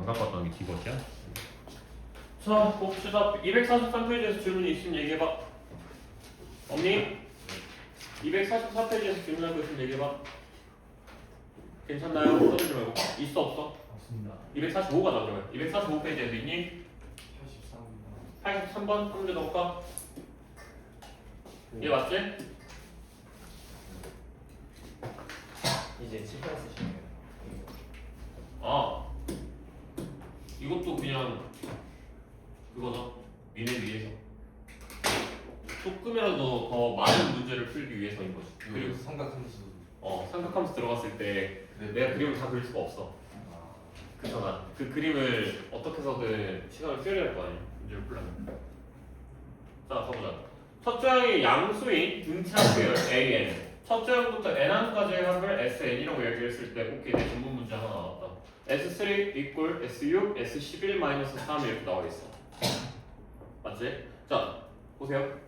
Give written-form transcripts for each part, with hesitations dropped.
방금 봤던 게 디귿이야? 자, 봅시다. 243페이지에서 질문이 있으면 얘기해봐. 없니? 244페이지에서 질문할 거 있으면 얘기해봐. 괜찮나요? 써주지 말고. 있어 없어? 없습니다. 245가 나오죠. 245페이지에서 있니? 83입니다. 83번 한 문제 넣을까? 얘 맞지? 이제 칠판 쓰시네요. 아, 이것도 그냥 그거다. 니네 위해서 조금이라도 더 많은 문제를 풀기 위해서인 거지. 그리고 삼각함수. 삼각함수 들어갔을 때 내가 그림을 다 그릴 수가 없어. 그잖아. 그 그림을 어떻게 해서든 시간을 줄여야 할 거 아니야. 문제를 풀려면. 자, 가보자. 첫 조항이 양수인 등차수열 AN. 첫 조항부터 N항까지의 합을 SN이라고 얘기했을 때 오케이, 내 전문 문제 하나 나왔다. S3 equal S6 S11 마이너스 3 이렇게 나와 있어. 맞지? 자, 보세요.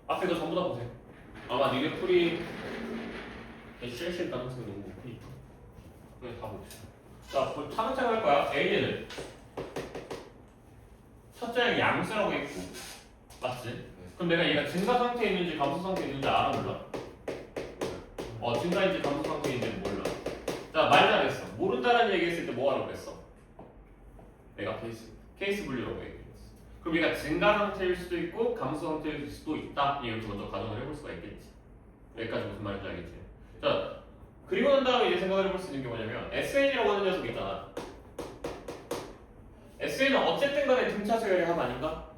앞에 거 전부 다 보세요. 아마 니네 풀이 실실 가능성이 너무 높으니까 그냥 다 봅시다. 자, 차근차근 할 거야. A는 첫째는 양수라고 했고, 맞지? 그럼 내가 얘가 증가 상태에 있는지 감소 상태에 있는지 알아 몰라? 증가인지 감소 상태에 있는지 몰라. 자, 말 잘했어. 모른다라는 얘기했을 때 뭐 하라고 그랬어? 내가 케이스 분류라고 얘기했어. 그럼 얘가 증가 상태일 수도 있고 감소 상태일 수도 있다. 이렇게 먼저 가정을 해볼 수가 있겠지. 여기까지 무슨 말인지 알겠지? 자, 그리고 난 다음에 이제 생각을 해볼 수 있는 게 뭐냐면 SN이라고 하는 녀석 있잖아. SN은 어쨌든 간에 등차 수열의 합 아닌가?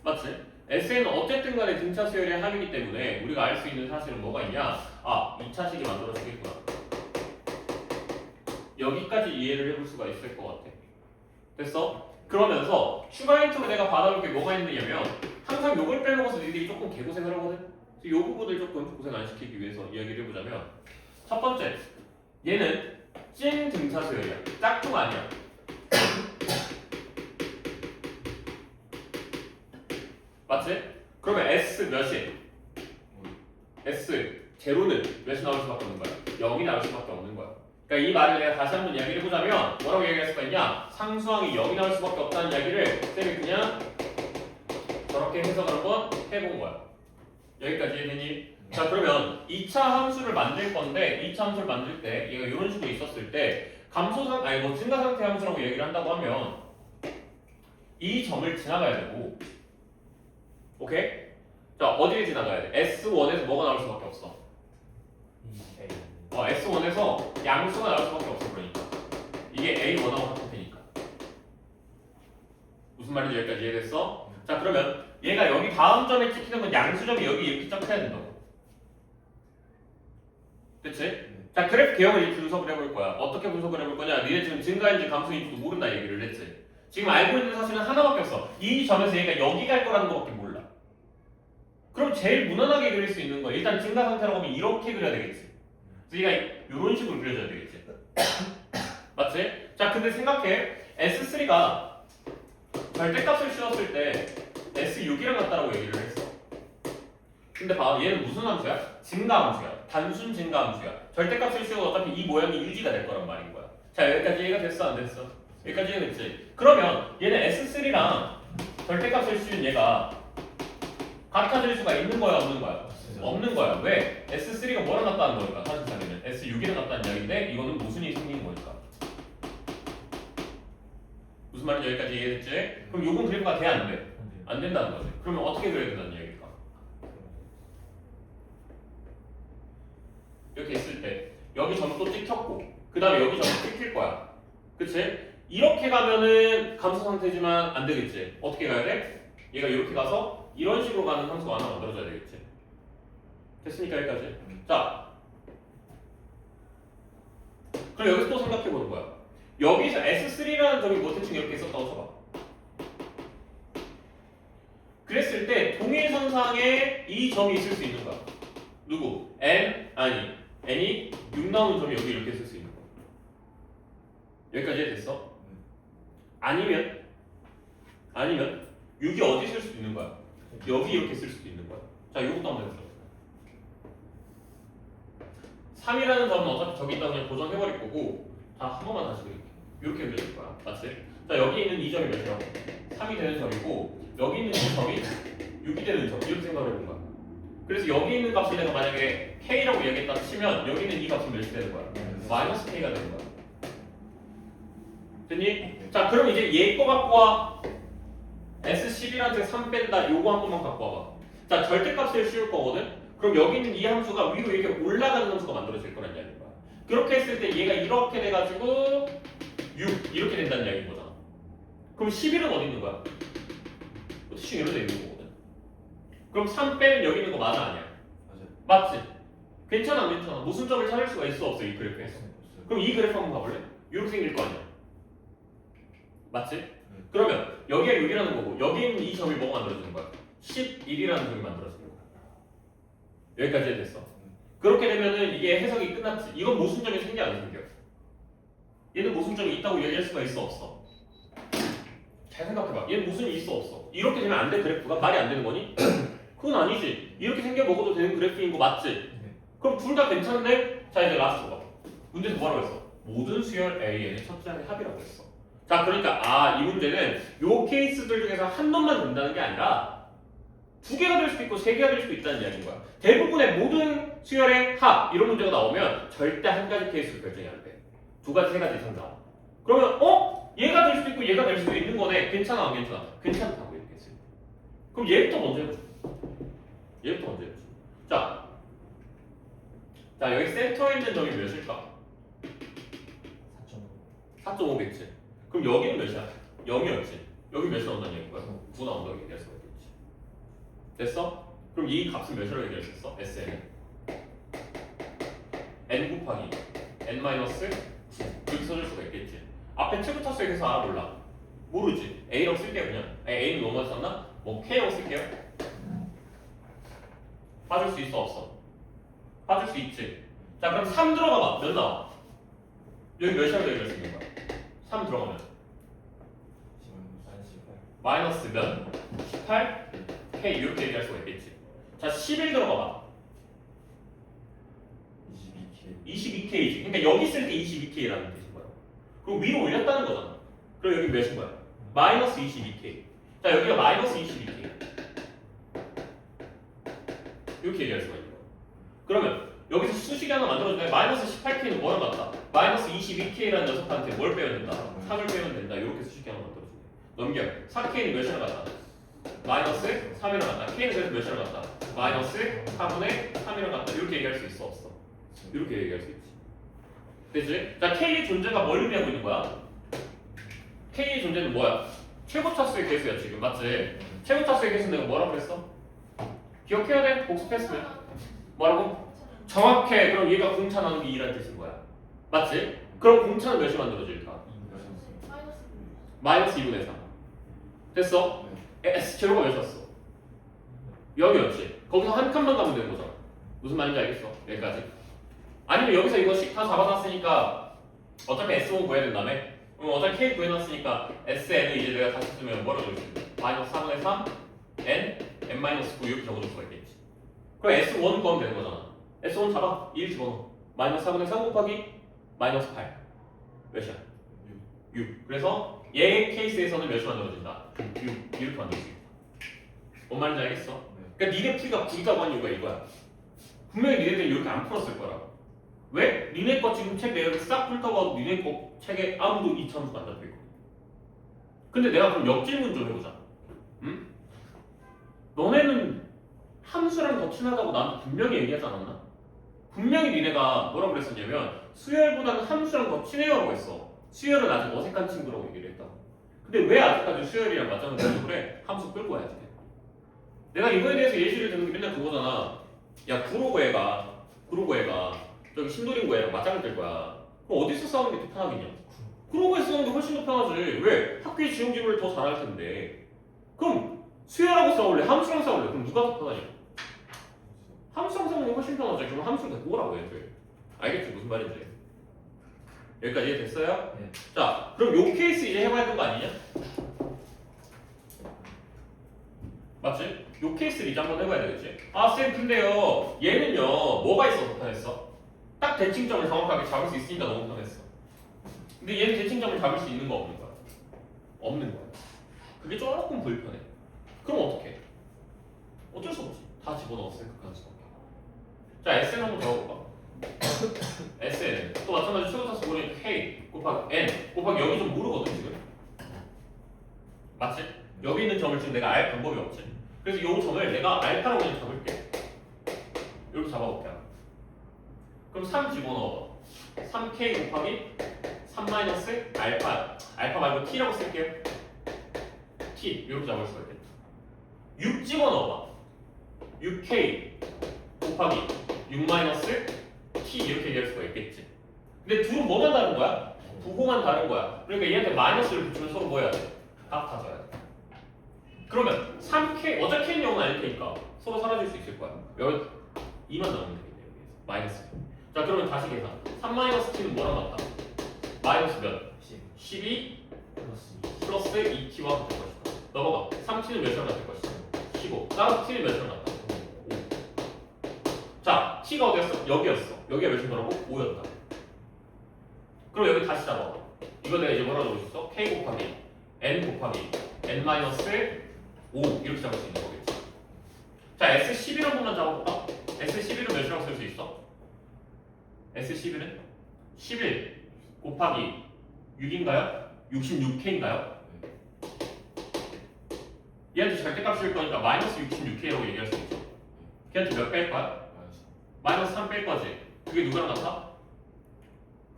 맞지? SN은 어쨌든 간에 등차 수열의 합이기 때문에 우리가 알 수 있는 사실은 뭐가 있냐? 아, 2차식이 만들어지겠구나. 여기까지 이해를 해볼 수가 있을 것 같아. 됐어? 그러면서 추가 힌트로 내가 받아볼 게 뭐가 있느냐면 항상 요걸 빼먹어서 너희들이 조금 개고생을 하거든? 그래서 요 부분을 조금 고생 안 시키기 위해서 이야기를 해보자면 첫 번째, 얘는 찐 등차 수열이야. 짝퉁 아니야. 맞지? 그러면 S 몇이? S 제로는 몇이 나올 수밖에 없는 거야? 0이 나올 수밖에 없는 거야. 그러니까 이 말을 내가 다시 한번 이야기를 해보자면 뭐라고 얘기할 수가 있냐? 상수항이 0이 나올 수밖에 없다는 이야기를 쌤이 그냥 저렇게 해석을 한번 해본 거야. 여기까지 이해되니? 자, 그러면 2차 함수를 만들 건데 2차 함수를 만들 때 얘가 이런 식으로 있었을 때 감소상 아니 뭐 증가 상태 함수라고 얘기를 한다고 하면 이 점을 지나가야 되고, 오케이? 자, 어디를 지나가야 돼? S1에서 뭐가 나올 수밖에 없어? S1에서 양수가 나올 수밖에 없어. 그러니까 이게 A1하고 같은 테니까. 무슨 말인지 여기까지 이해됐어? 자, 그러면 얘가 여기 다음 점에 찍히는 건 양수점이 여기 이렇게 짝해야 된다고. 그치? 자, 그래프 개형을 이제 분석을 해볼 거야. 어떻게 분석을 해볼 거냐? 니네 지금 증가인지 감소인지도 모른다 얘기를 했지. 지금 알고 있는 사실은 하나밖에 없어. 이 점에서 얘가 여기 갈 거라는 것밖에 몰라. 그럼 제일 무난하게 그릴 수 있는 거야. 일단 증가 상태라고 하면 이렇게 그려야 되겠지. 그래서 얘가 이런 식으로 그려줘야 되겠지. 맞지? 자, 근데 생각해. S3가 절대값을 씌웠을 때 S6이랑 같다라고 얘기를 했어. 근데 봐, 얘는 무슨 함수야? 증가 함수야. 단순 증가 함수야. 절대값을 씌워도 어차피 이 모양이 유지가 될 거란 말인 거야. 자, 여기까지 이해가 됐어? 안 됐어? 여기까지 이해가 됐지? 그러면 얘는 S3랑 절대값을 씌운 얘가 같아질 수가 있는 거야, 없는 거야? 없는 거야. 왜? S3가 뭐랑 같다는 거니까 사실상에는 S6이랑 같다는 이야기인데 이거는 모순이 생긴 거니까. 무슨 말인지 여기까지 이해됐지? 그럼 요건 그래프가 돼? 안 돼? 안 된다는 거지. 그러면 어떻게 그려야 된다는 이야기일까? 이렇게 있을 때 여기 점도 찍혔고 그 다음에 여기 점도 찍힐 거야. 그치? 이렇게 가면은 감소 상태지만 안 되겠지? 어떻게 가야 돼? 얘가 이렇게 가서 이런 식으로 가는 함수가 하나 만들어져야 되겠지? 됐으니까 여기까지. 자, 그럼 여기서 또 생각해보는 거야. 여기서 S3라는 점이 뭐 대충 이렇게 있었다고 쳐봐. 그랬을 때 동일선상에 이 점이 있을 수 있는 거야. 누구? N이 6 나오는 점이 여기 이렇게 있을 수 있는 거야. 여기까지 됐어? 아니면 6이 어디 쓸 수도 있는 거야? 여기 이렇게 쓸 수도 있는 거야. 자, 이것도 한번 해보자. 3이라는 점은 어차피 저기 있다 그냥 고정해버릴 거고 다 한 번만 다시 그릴게. 이렇게 그려줄 거야. 맞지? 자 여기 있는 이 점이 몇이라고? 3이 되는 점이고 여기 있는 이 점이 6이 되는 점 이렇게 생각을 해본 거야. 그래서 여기 있는 값을 내가 만약에 K라고 얘기했다 치면 여기 있는 이 값은 몇이 되는 거야? 마이너스 K가 되는 거야. 됐니? 자 그럼 이제 얘 거 갖고 와. S11한테 3 뺀다. 요거 한 번만 갖고 와봐. 자 절대값을 씌울 거거든? 그럼 여기 있는 이 함수가 위로 이렇게 올라가는 함수가 만들어질 거란 이야기인 거야. 그렇게 했을 때 얘가 이렇게 돼가지고 6 이렇게 된다는 이야기인 거잖아. 그럼 11은 어디 있는 거야? 대충 이런 데 있는 거거든. 그럼 3 빼면 여기 있는 거 맞아 아니야? 맞지? 괜찮아 안 괜찮아? 무슨 점을 찾을 수가 있어 없어 이 그래프에서? 그럼 이 그래프 한번 가볼래? 이렇게 생길 거 아니야? 맞지? 그러면 여기가 6이라는 거고 여기 있는 이 점이 뭐가 만들어지는 거야? 11이라는 점이 만들어지는 거야. 여기까지 됐어. 그렇게 되면은 이게 해석이 끝났지. 이건 모순점이 생겨 안 생겨? 얘는 모순점이 있다고 얘기할 수가 있어 없어? 잘 생각해봐. 얘는 모순이 있어 없어? 이렇게 되면 안 돼 그래프가 말이 안 되는 거니? 그건 아니지. 이렇게 생겨 먹어도 되는 그래프인 거 맞지? 그럼 둘 다 괜찮은데? 자 이제 라스트 봐. 문제에서 뭐라고 했어? 모든 수열 AN의 첫 장의 합이라고 했어. 자 그러니까 이 문제는 요 케이스들 중에서 한 놈만 된다는 게 아니라 두 개가 될 수도 있고 세 개가 될 수도 있다는 이야기인 거야. 대부분의 모든 수열의 합 이런 문제가 나오면 절대 한 가지 케이스로 결정이 안 돼. 두 가지 세 가지 이상 나와. 그러면 얘가 될 수도 있고 얘가 될 수도 있는 거네. 괜찮아 안 괜찮아? 괜찮다고 이렇게 했어요. 그럼 얘부터 먼저 해보자. 얘부터 먼저 해보자. 자 여기 센터에 있는 점이 몇일까? 4.5겠지. 그럼 여기는 몇이야? 0이었지. 여기 몇이 나온다는 얘기인 거야? 9 나온다고 얘기할 수가 있겠지. 됐어? 그럼 이 값은 몇이라고 얘기할 수 있어? SN은 n 곱하기 n 마이너스 9 이렇게 써줄 수가 있겠지. 앞에 최부터 수에서 알아볼라. 모르지. A라고 쓸게요 그냥. A는 너무 많이 썼나? 뭐 K라고 쓸게요. 빠질 수 있어 없어? 빠질 수 있지. 자 그럼 3 들어가봐. 몇 나와? 여기 몇이라고 얘기할 수 있는 거야? 3 들어가면 마이너스 몇? 18? K 이렇게 얘기할 수가 있겠지. 자 11 들어가봐. 22K지. 그러니까 여기 쓸 때 22K라는 뜻인 거야. 그럼 위로 올렸다는 거잖아. 그럼 여기 몇인 거야? 마이너스 22K. 자 여기가 마이너스 22K. 이렇게 얘기할 수가 있는 거야. 그러면 여기서 수식이 하나 만들어주면 마이너스 18K는 뭐랑 같다? 마이너스 22K라는 녀석한테 뭘 빼면 된다? 3을 빼면 된다. 이렇게 수식이 하나 만들어주네. 넘겨. 4K는 몇이랑 같다? 마이너스 3이랑 같다. K는 그래서 몇이랑 같다? 마이너스 4분의 3이랑 같다. 이렇게 얘기할 수 있어 없어? 이렇게 얘기할 수 있지. 되지? 자 K의 존재가 뭘 의미하고 있는 거야? K의 존재는 뭐야? 최고차수의 개수야 지금 맞지? 최고차수의 개수는 내가 뭐라고 그랬어? 기억해야 돼? 복습했으면 뭐라고? 정확해. 그럼 얘가 공차 나누기 2라는 뜻인 거야. 맞지? 그럼 공차는 몇이 만들어질까? 마이너스 2분의 3. 됐어? S 제로가 몇 샀어? 여기였지. 거기서 한 칸만 가면 되는 거잖아. 무슨 말인지 알겠어? 여기까지. 아니면 여기서 이거 식 다 잡아놨으니까 어차피 S1 구해야 된다며? 그럼 어차피 K 구해놨으니까 SN을 이제 내가 다시 쓰면 뭐라고 적을 수 있는 마이너스 3분의 3 N N-9 이렇게 적어줄 수가 있겠지. 그럼 S1 구하면 되는 거잖아. S1 잡아. 1 집어넣어. 마이너스 4분의 3 곱하기 마이너스 8 몇이야? 6. 그래서 얘 케이스에서는 몇이 만들어진다? 6 이렇게 만들 수 있다. 뭔 말인지 알겠어? 그러니까 니네 풀이가 구리다고 한 이유가 이거야. 분명히 니네들이 이렇게 안 풀었을 거라고. 왜? 니네 거 지금 책 내가 싹 훑어봐도 니네 거 책에 아무도 이 참수가 안 잡혀있고. 근데 내가 그럼 역질문 좀 해보자. 응? 너네는 함수랑 더 친하다고 나한테 분명히 얘기하지 않았나? 분명히 니네가 뭐라고 그랬었냐면 수열보다는 함수랑 더 친해요라고 했어. 수열은 아직 어색한 친구라고 얘기를 했다고. 근데 왜 아직까지 수열이랑 맞짱을 뜨려고 그래? 함수 끌고 와야지. 내가 이거에 대해서 예시를 드는 게 맨날 그거잖아. 야 구로구애가 저기 신도림구애랑 맞짱을 뜰 거야. 그럼 어디서 싸우는 게 더 편하겠냐? 구로구에 싸우는 게 훨씬 더 편하지. 왜? 학교의 지형지물을 더 잘할 텐데. 그럼 수열하고 싸울래? 함수랑 싸울래? 그럼 누가 더 편하냐? 함수랑 싸우는 게 훨씬 편하지. 그럼 함수를 데리고 오라고 해. 알겠지? 무슨 말인지. 여기까지 이해됐어요? 네. 자, 그럼 요 케이스 이제 해봐야 되는 거 아니냐? 맞지? 요 케이스를 이제 한번 해봐야 되겠지? 아, 쌤, 근데요, 얘는요, 뭐가 있어서 편했어? 딱 대칭점을 정확하게 잡을 수 있으니까 너무 편했어. 근데 얘는 대칭점을 잡을 수 있는 거 없는 거야? 없는 거야. 그게 조금 불편해. 그럼 어떡해? 어쩔 수 없지. 다 집어넣었으니까 그냥 수밖에. 자, SN 한번 더 해볼까? SN 또 마찬가지로 최고차수 모르니까 K 곱하기 N 곱하기 여기 좀 모르거든 지금. 맞지? 여기 있는 점을 지금 내가 알 방법이 없지. 그래서 이 점을 내가 알파라고 그냥 잡을게. 이렇게 잡아볼게. 그럼 3 집어넣어. 3K 곱하기 3 마이너스 알파. 알파 말고 T라고 쓸게요. T 이렇게 잡을 수가 있겠다. 6 집어넣어봐. 6K 곱하기 6 마이너스 T 이렇게 얘기할 수가 있겠지. 근데 둘은 뭐만 다른 거야? 부호만 다른 거야. 그러니까 얘한테 마이너스를 붙이면 서로 뭐 해야 돼? 같아져야 돼. 그러면 3K 어차피 K는 0은 아닐 테니까 서로 사라질 수 있을 거야. 여기 2만 나오면 되겠네. 여기에서 마이너스. 자 그러면 다시 계산. 3 마이너스 T는 뭐랑 같아? 마이너스 몇? 12 플러스 2T와 같을 것이다. 넘어가. 3T는 몇이랑 같을 것이다? 15. 따라서 T는 몇이랑 같다? 5. 자, T가 어디였어? 여기였어. 여기가 몇인 거라고? 5였다. 그럼 여기 다시 잡아. 이거 내가 이제 뭐라고 적을 수 있어? K 곱하기 N 곱하기 N 마이너스 5 이렇게 잡을 수 있는 거겠지. 자, S11 한 번만 잡아볼까? S11은 몇이라고 쓸 수 있어? S11은 11 곱하기 6인가요? 66K인가요? 얘한테 절대값일 거니까 마이너스 66K라고 얘기할 수 있죠. 걔한테 몇 뺄 거야? 마이너스 3 뺄 거지. 그게 누구랑 같아?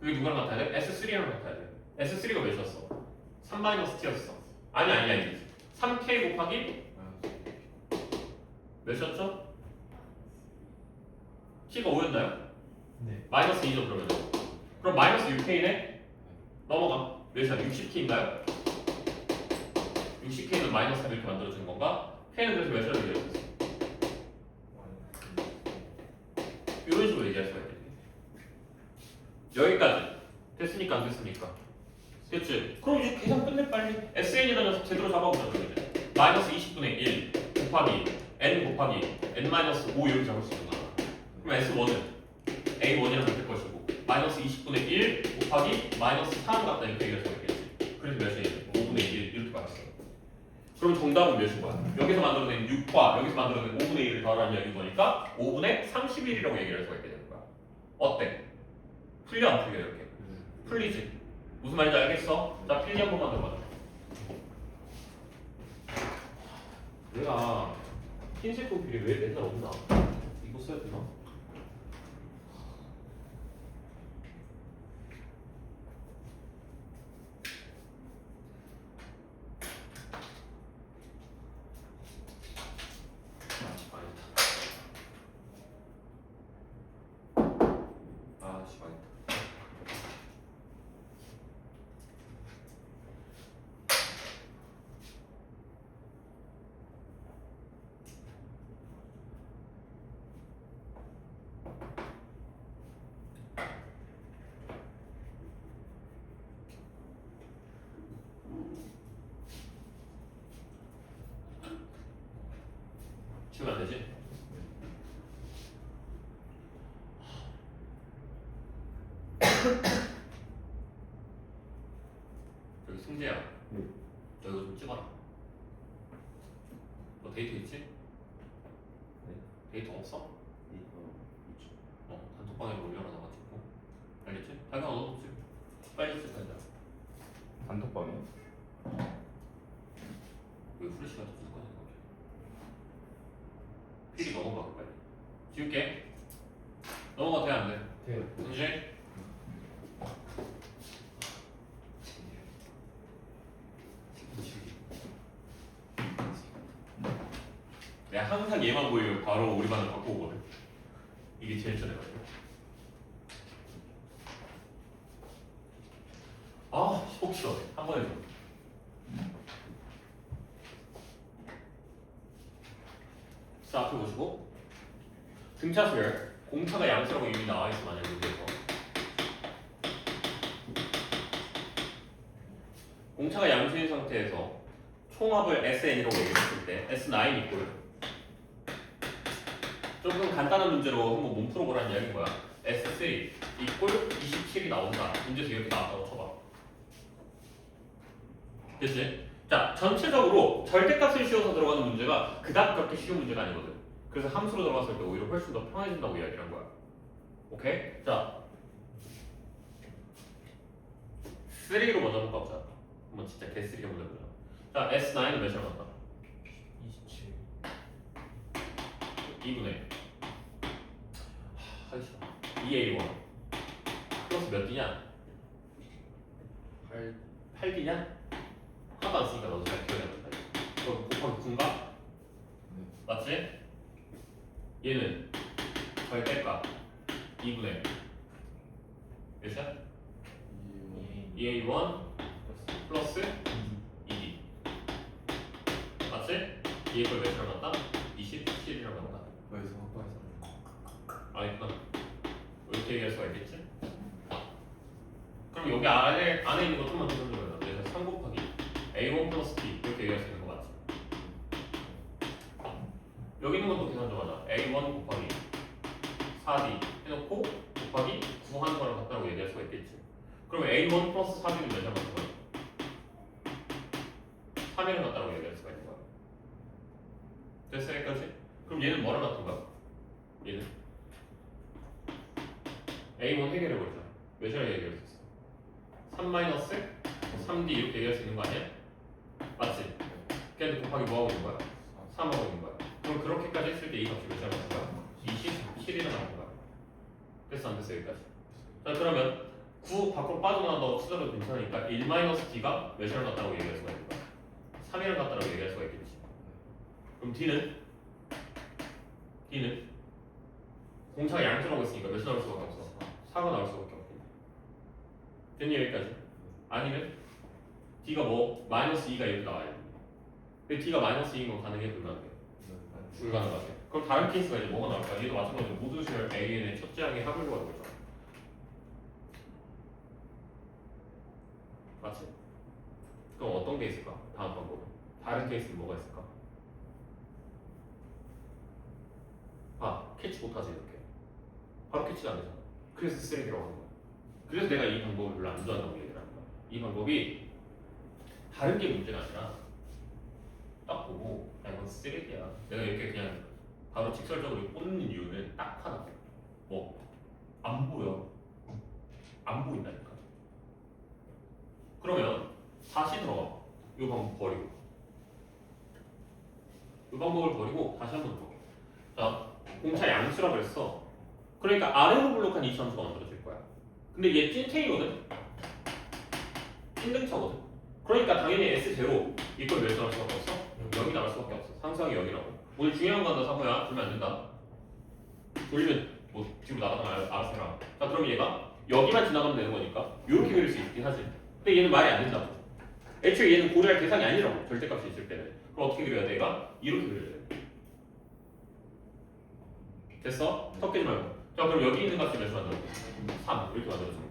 그게 누구랑 같아야 돼? S3랑 같아야 돼. S3가 몇이었어? 3 마이너스 T였어. 아니. 3K 곱하기 몇이었죠? T가 5였나요? 네. 마이너스 2죠 그러면. 그럼 마이너스 6K네? 넘어가. 몇이야? 60K인가요? 60K는 마이너스 3 이렇게 만들어주는 건가? K는 그래서 몇이라고 얘기했어? 이런 식으로 얘기할 수가 있겠네. 여기까지 됐으니까 안 됐습니까? 됐지? 그럼 이제 계산 끝내 빨리. SN이라는 제대로 잡아보자 그러면. 마이너스 20분의 1 곱하기 N 곱하기 N 마이너스 5 이렇게 잡을 수 있는 거야. 그럼 S1은 A1이랑 같을 것이고 마이너스 20분의 1 곱하기 마이너스 3 같다 이렇게 얘기할 수가 있겠지. 그래서 몇이 5분의 1 이렇게 받았어. 그럼 정답은 몇인 거야? 여기서 만들어낸 6과 여기서 만들어낸 5분의 1을 더하라는 이야기인 거니까 5분의 31이라고 얘기할 수가 있게 되는 거야. 어때? 풀려 안 풀려 이렇게? 풀리지? 무슨 말인지 알겠어? 자 필기 한 번만 더 봐줘. 내가 흰색 도필이 왜 맨날 없나? 이거 써야 되나? 아씨 망했다. 치면 안 되지? 저기 승재야. 네. 너 이거 좀 찍어라. 너 데이터 있지? 네. 데이터 없어? 있죠. 단톡방에 올려놔 가지고. 알겠지? 당연히 너도 찍. 빨리 찍어야 돼. 단톡방에 왜 후레쉬가 터질 거냐 이거. 필이 넘어가 빨리. 지울게. 넘어가 돼 안 돼? 돼요. 이제 내가 항상 얘만 보이면 바로 우리 반을 바꿔 오거든. 이게 제일 전에가지고. 아, 속 시원해. 한 번에 줘. 자, 앞에 보시고 등차수열 공차가 양수라고 이미 나와 있어 만약 여기에서 공차가 양수인 상태에서 총합을 SN이라고 얘기했을 때 S9 이꼴 조금 간단한 문제로 한번 몸 풀어보라는 이야기인 거야. S3 이꼴 27이 나온다. 문제에서 이렇게 나왔다고 쳐봐. 됐지? 자, 전체적으로 절대값을 씌워서 들어가는 문제가 그닥 그렇게 쉬운 문제가 아니거든. 그래서 함수로 들어갔을 때 오히려 훨씬 더 편해진다고 이야기를 한 거야. 오케이? 자, 3로 먼저 한번 가보자. 한번 진짜 개3 한번 해보자. 자, S9은 몇이나 간다? 27. 2분의 하기 싫어. 2A1 플러스 몇 D냐? 8D냐? 하나도 안 쓰니까 너도 잘 기억이 안 난다. 그거 곱하기 9인가? 맞지? 얘는 절대값 2분의 몇이야? 2A1 플러스 2D 맞지? 얘걸 몇이랑 같다? 27이랑 같다. 거기서 확보해서 아니 그건 이렇게 얘기할 수가 있겠지? 그럼 여기 안에 있는 거 좀만 더 설명해봐. 그래서 3 곱하기 A1 플러스 B 이렇게 얘기할 수 있는 거 맞지? 여기 있는 것도 계산 좀 하자. A1 곱하기 4D 해놓고 곱하기 9 하는 거랑 같다고 얘기할 수가 있겠지. 그러면 A1 플러스 4D는 몇이랑 같은 거야? 3이랑 같다고 얘기할 수가 있는 거야. 됐어 여기까지? 그럼 얘는 뭐랑 같은 거야? 얘는 A1 해결해버리자. 몇이랑 얘기할 수 있어? 3 마이너스 3D 이렇게 얘기할 수 있는 거 아니야? 맞지? 걔한테 곱하기 뭐하고 있는 거야? 3하고 있는 거야. 그럼 그렇게까지 했을 때 이 값이 몇이랑 같은 거야? 27이랑 같은 거야. 됐어 안 됐어 여기까지? 자 그러면 9 밖으로 빠져나간다고 치더라도 괜찮으니까 1-D가 몇이랑 같다고 얘기할 수가 있는 거야? 3이랑 같다고 얘기할 수가 있겠지. 그럼 D는 공차가 양수라고 했으니까 몇이 나올 수밖에 없어? 4가 나올 수밖에 없겠네. 됐니 여기까지? 아니면 D가 뭐? 마이너스 2가 이렇게 나와야 돼. 근데 D가 마이너스 2인 건 가능해 불가능해? 불가능하게. 그럼 다른 케이스가 이제 뭐가 나올까? 얘도 마찬가지로 모두 실 AN의 첫째 항의 합을 구하는 거죠. 맞지? 그럼 어떤 게 있을까? 다음 방법은 다른 케이스는 뭐가 있을까? 캐치 못하지 이렇게 바로 캐치가 안 되잖아. 그래서 쓰레기라고 하는 거야. 그래서 내가 이 방법을 별로 안 좋아한다고 얘기를 하는 거야. 이 방법이 다른 게 문제가 아니라 딱 보고 야 이건 쓰레기야. 내가 이렇게 그냥 바로 직설적으로 꽂는 이유는 딱 하나. 안 보여. 안 보인다니까. 그러면 다시 들어가. 이 방법 버리고. 이 방법을 버리고 다시 한번 들어가. 자, 공차 양수라고 했어. 그러니까 아래로 블록한 이차 함수가 만들어질 거야. 근데 얘 찐탱이거든? 찐등차거든? 그러니까 당연히 S0 이걸 몇 나올 수밖에 없어? 0이 나올 수밖에 없어. 상수항이 0이라고. 오늘 중요한 거 한다 사모야. 돌면 안 된다. 돌리면 뭐 뒤로 나가면 알아서 해라. 자 그럼 얘가 여기만 지나가면 되는 거니까 이렇게 그릴 수 있긴 하지. 근데 얘는 말이 안 된다고. 애초에 얘는 고려할 대상이 아니라고. 절대값이 있을 때는. 그럼 어떻게 그려야 돼? 얘가 이렇게 그려야 돼. 됐어? 섞이지 말고. 자 그럼 여기 있는 값이 몇이 만들어져? 3 이렇게 만들어지고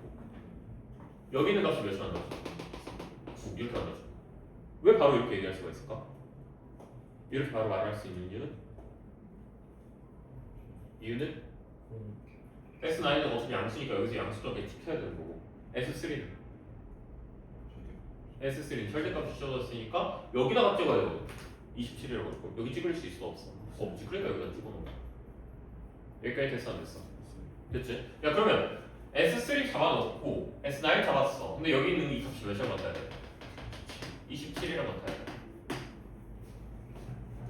여기 있는 값이 몇이 만들어져? 9 이렇게 만들어져. 왜 바로 이렇게 얘기할 수가 있을까? 이렇게 바로 말할 수 있는 이유는 S9은 어차피 양수니까 여기서 양수적에 지켜야 되는 거고 S3는 절대값이 주어졌으니까 여기다가 찍어야 되거든. 27이라고 했고 여기 찍을 수 있어 없어? 없지. 그러니까 여기다 찍어놓은 거야. 여기까지 됐어 안 됐어? 됐지? 야 그러면 S3 잡아놓고 S9 잡았어. 근데 여기 있는 이 값이 몇이랑 같아야 돼? 27이랑 같아야 돼.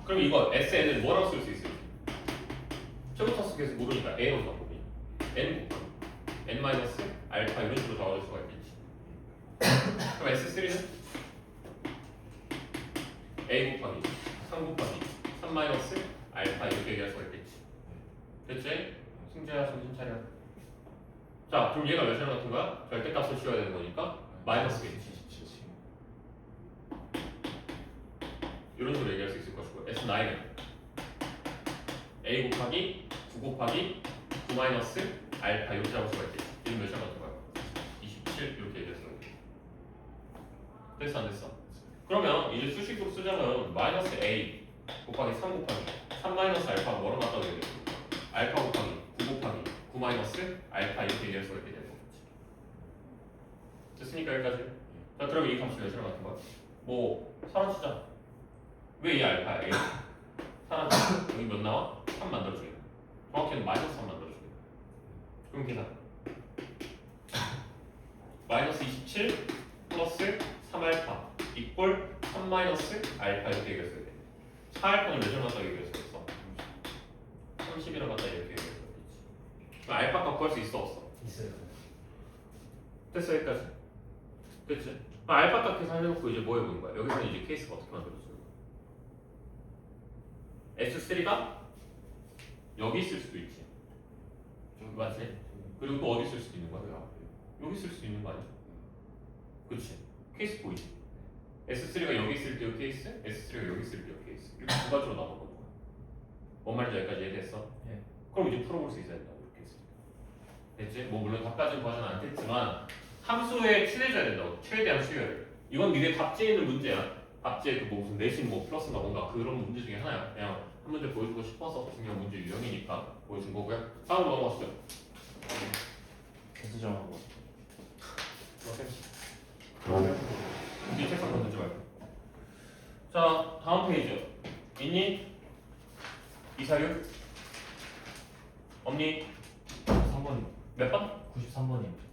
그럼 이거 SN을 뭐라고 쓸 수 있어요? 최고차수 계속 모르니까 A로 바꾸기 N 곱하기 N 마이너스 알파 이런 식으로 잡아줄 수가 있겠지. 그럼 S3는 A 곱하기 3 곱하기 3 마이너스 알파 이렇게 얘기할 수가 있겠지. 됐지? 승재야 정신 차려. 자 그럼 얘가 몇이랑 같은 거야? 절대값을 씌워야 되는 거니까 마이너스겠지. 이런 식으로 얘기할 수 있을 것이고 S9은 A 곱하기 9 곱하기 9 마이너스 알파 이렇게 잡을 수가 있겠지. 얘는 몇이랑 같은 거야? 27 이렇게 얘기할 수가 있겠지. 됐어 안 됐어? 그러면 이제 수식으로 쓰자면 마이너스 A 곱하기 3 곱하기 3 마이너스 알파가 뭐랑 같다고 얘기했어? 알파 곱하기 9 곱하기 9 마이너스 알파 이렇게 얘기할 수가 있게 되는 거겠지. 됐으니까 여기까지. 자 그럼 이 값이 몇이랑 같은 거야? 뭐 사라지자. 왜 이 알파 A? 사라져. 여기 몇 나와? 3 만들어주게. 정확히는 마이너스 3 만들어주게. 그럼 계산. 마이너스 27 플러스 3알파 이꼴 3 마이너스 알파 이렇게 얘기했어야 돼. 4알파는 몇을 갖다 얘기했었어? 30이라 갖다 이렇게 얘기했었지. 그럼 알파 값 구할 수 있어 없어? 있어요. 됐어 여기까지. 됐지? 그럼 알파 값 계산해놓고 이제 뭐 해보는 거야? 여기서는 이제 케이스가 어떻게 만들어지는 거야? S3가 여기 있을 수도 있지. 맞지? 그리고 또 어디 있을 수도 있는 거야? 여기 있을 수 있는 거 아니야? 그치? 케이스 보이지? S3가 여기 있을 때의 케이스, S3가 여기 있을 때의 케이스 이렇게 두 가지로 나눠보는 거야. 뭔 말인지 여기까지 이해됐어? 예. 그럼 이제 풀어볼 수 있어야 된다고 이렇게 했으니까. 됐지? 뭐 물론 답까지는 구하지는 않겠지만 함수에 친해져야 된다고. 최대한 수열. 이건 니네 답지에 있는 문제야. 답지에 그 뭐 무슨 내신 뭐 플러스인가 뭔가 그런 문제 중에 하나야. 그냥 한 문제 보여주고 싶어서 중요한 문제 유형이니까 보여준 거고요. 다음으로 넘어가시죠. 개수 정하고. 이 책상 건들지 말고. 자 다음 페이지. 있니? 이사유? 없니? 3번 몇 번? 93번입니다.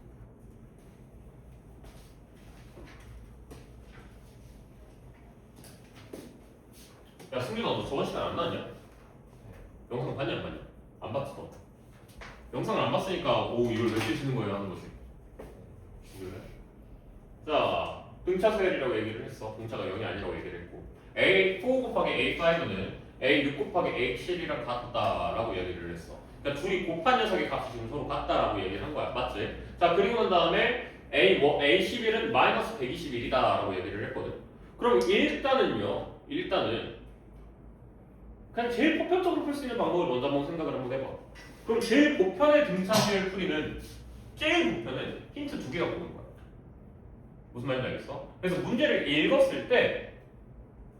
야 승준아 너 저번 시간 안 나왔냐? 영상 봤냐 안 봤냐? 안 봤지 너. 영상을 안 봤으니까 오 이걸 왜 쓰시는 거예요 하는 거지. 그래? 자 등차 수열이라고 얘기를 했어. 등차가 0이 아니라고 얘기를 했고 A4 곱하기 A5는 A6 곱하기 A7이랑 같다라고 얘기를 했어. 그러니까 둘이 곱한 녀석의 값이 지금 서로 같다라고 얘기를 한 거야. 맞지? 자 그리고 난 다음에 A11은 마이너스 121이다라고 얘기를 했거든. 그럼 일단은 그냥 제일 보편적으로 풀 수 있는 방법을 먼저 한번 생각을 한번 해봐. 그럼 제일 보편의 등차수열 풀이는 제일 보편은 힌트 2개가 보는 거야. 무슨 말인지 알겠어? 그래서 문제를 읽었을 때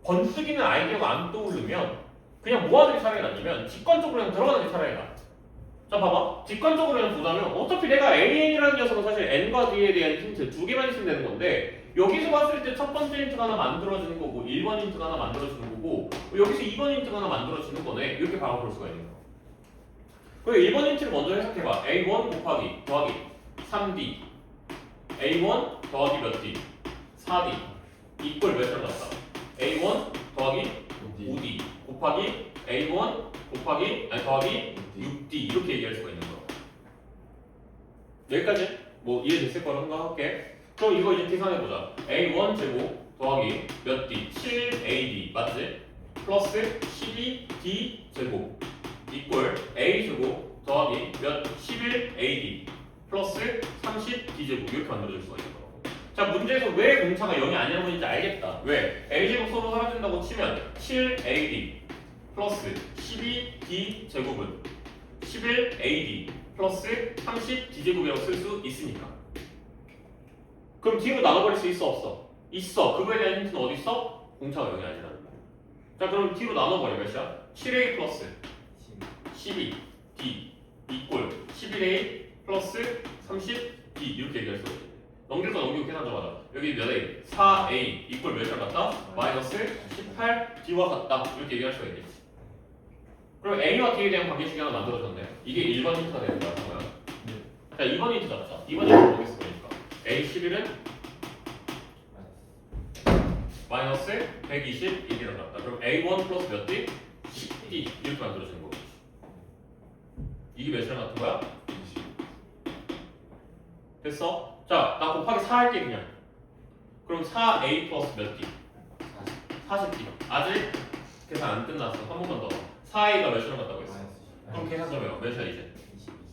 번뜩이는 아이디어가 안 떠오르면 그냥 모아두기 차라리 낫냐면 직관적으로 그냥 들어가는 게 차라리 나아. 자 봐봐. 직관적으로 그냥 보자면 어차피 내가 AN이라는 녀석은 사실 N과 D에 대한 힌트 2개만 있으면 되는 건데 여기서 봤을 때 첫 번째 힌트가 하나 만들어지는 거고 1번 힌트가 하나 만들어지는 거고 여기서 2번 힌트가 하나 만들어지는 거네. 이렇게 바라볼 수가 있는 거야. 그리고 1번 힌트를 먼저 해석해봐. A1 곱하기 더하기 3D A1 더하기 몇 D? 4D 이꼴 몇을 갖다 A1 더하기 5D 곱하기 A1 곱하기 아니 더하기 6D 이렇게 얘기할 수가 있는 거야. 여기까지 뭐 이해됐을 거라 생각할게. 그럼 이거 이제 계산해보자. A1 제곱 더하기 몇 D? 7AD 맞지? 플러스 12D 제곱 이꼴 A 제곱 더하기 몇? 11AD 플러스 30D 제곱 이렇게 만들어질 수가 있는 거라고. 자 문제에서 왜 공차가 0이 아니라고 했는지 알겠다. 왜? A 제곱 서로 사라진다고 치면 7AD 플러스 12D 제곱은 11AD 플러스 30D 제곱이라고 쓸 수 있으니까. 그럼 D로 나눠버릴 수 있어 없어? 있어. 그거에 대한 힌트는 어디 있어? 공차가 0이 아니라는 거. 자 그럼 D로 나눠버려. 몇이야? 7A 플러스 12D 이꼴 11A 플러스 30D 이렇게 얘기할 수가 있겠네. 넘길 거 넘기고 계산 좀 하자. 여기 몇 A? 4A 이꼴 몇이랑 같다? 마이너스 18D와 같다. 이렇게 얘기할 수가 있겠지. 그럼 A와 D에 대한 관계식이 하나 만들어졌네. 이게 1번 힌트가 되는 거야. 그러면. 자 2번 힌트 잡자. 2번 힌트 보겠어 보니까 A11은 마이너스 121이랑 같다. 그럼 A1 플러스 몇 D? 10D 이렇게 만들어지는 거겠지. 이게 몇이랑 같은 거야? 20. 됐어? 자, 나 곱하기 4 할게 그냥. 그럼 4A 플러스 몇 D? 40D. 아직 계산 안 끝났어. 한 번만 더. 4A가 몇이랑 같다고 했어? 그럼 계산 좀 해요. 몇이야 이제?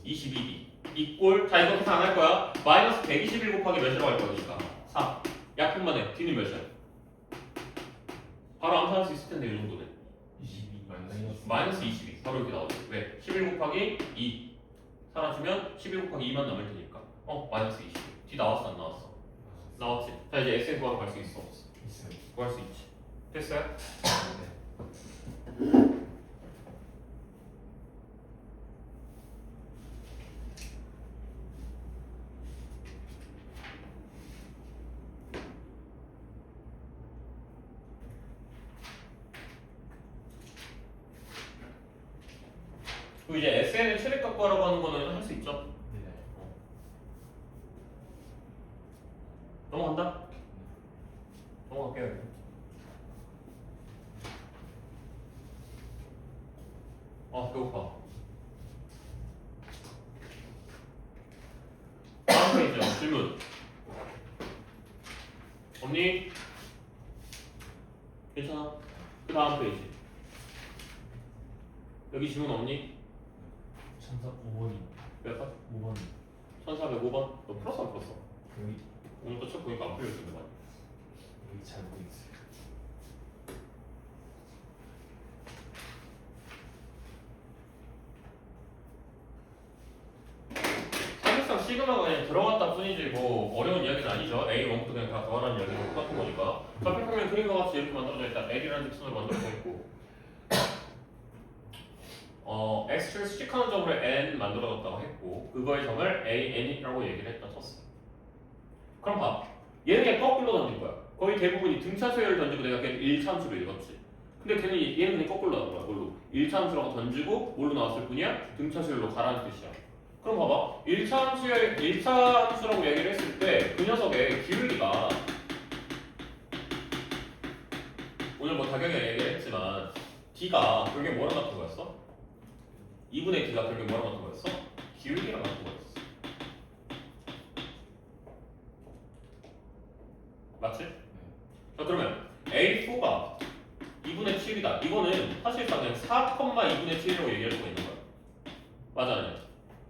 22D. 이꼴. 자, 이거 계산 안 할 거야. 마이너스 121 곱하기 몇이라고 할 거니까? 4. 약분만 해. D는 몇이야? 바로 암산할 수 있을 텐데 이 정도는. 22 마이너스 22 바로 이렇게 나오죠. 왜? 11 곱하기 2 사라지면 11 곱하기 2만 남을 테니까 마이너스 22 D 나왔어 안 나왔어? 나왔지. 자 이제 SN 구하러 갈 수 있어 없어? 있어요. 구할 수 있지. 됐어요? 네. 그리고 이제 SN을 최대값 구하라고 하는 거는 할 수 있죠. 네. 넘어간다? 넘어갈게요. 배고파. 다음 페이지 질문. 없니? 괜찮아. 그 다음 페이지. 여기 질문 없니? 1005번입니다. 몇 번? 5번. 1405번? 너 풀었어 안 풀었어? 여기 오늘 또 책 보니까 안 풀려있던데 많이. 여기 잘 모르겠어요. 사실상 시그마가 그냥 들어갔다 뿐이지 뭐 어려운 이야기는 아니죠. A1부터 그냥 다 더하라는 이야기는 똑같은 거니까. 좌표평면 그림과 같이 이렇게 만들어져 있다. L이라는 직선으로 만들어져 있고 X축을 수직하는 점으로 N 만들어졌다고 했고 그거의 점을 AN이라고 얘기를 했다 쳤어. 그럼 봐. 얘는 그냥 거꾸로 던진 거야. 거의 대부분이 등차 수열을 던지고 내가 그냥 1차함수로 읽었지. 근데 얘는 그냥 거꾸로 나온 거야. 뭘로? 1차함수라고 던지고 뭘로 나왔을 뿐이야? 등차 수열로 가라는 뜻이야. 그럼 봐봐. 1차 함수라고 얘기를 했을 때 그 녀석의 기울기가 오늘 뭐 다경이가 얘기를 했지만 D가 결국에 뭐랑 같은 거였어? 2분의 D가 결국에 뭐랑 같은 거였어? 기울기랑 같은 거였어. 맞지? 자 그러면 A4가 2분의 7이다. 이거는 사실상 그냥 4,2분의 7이라고 얘기할 수가 있는 거야. 맞아 아니야?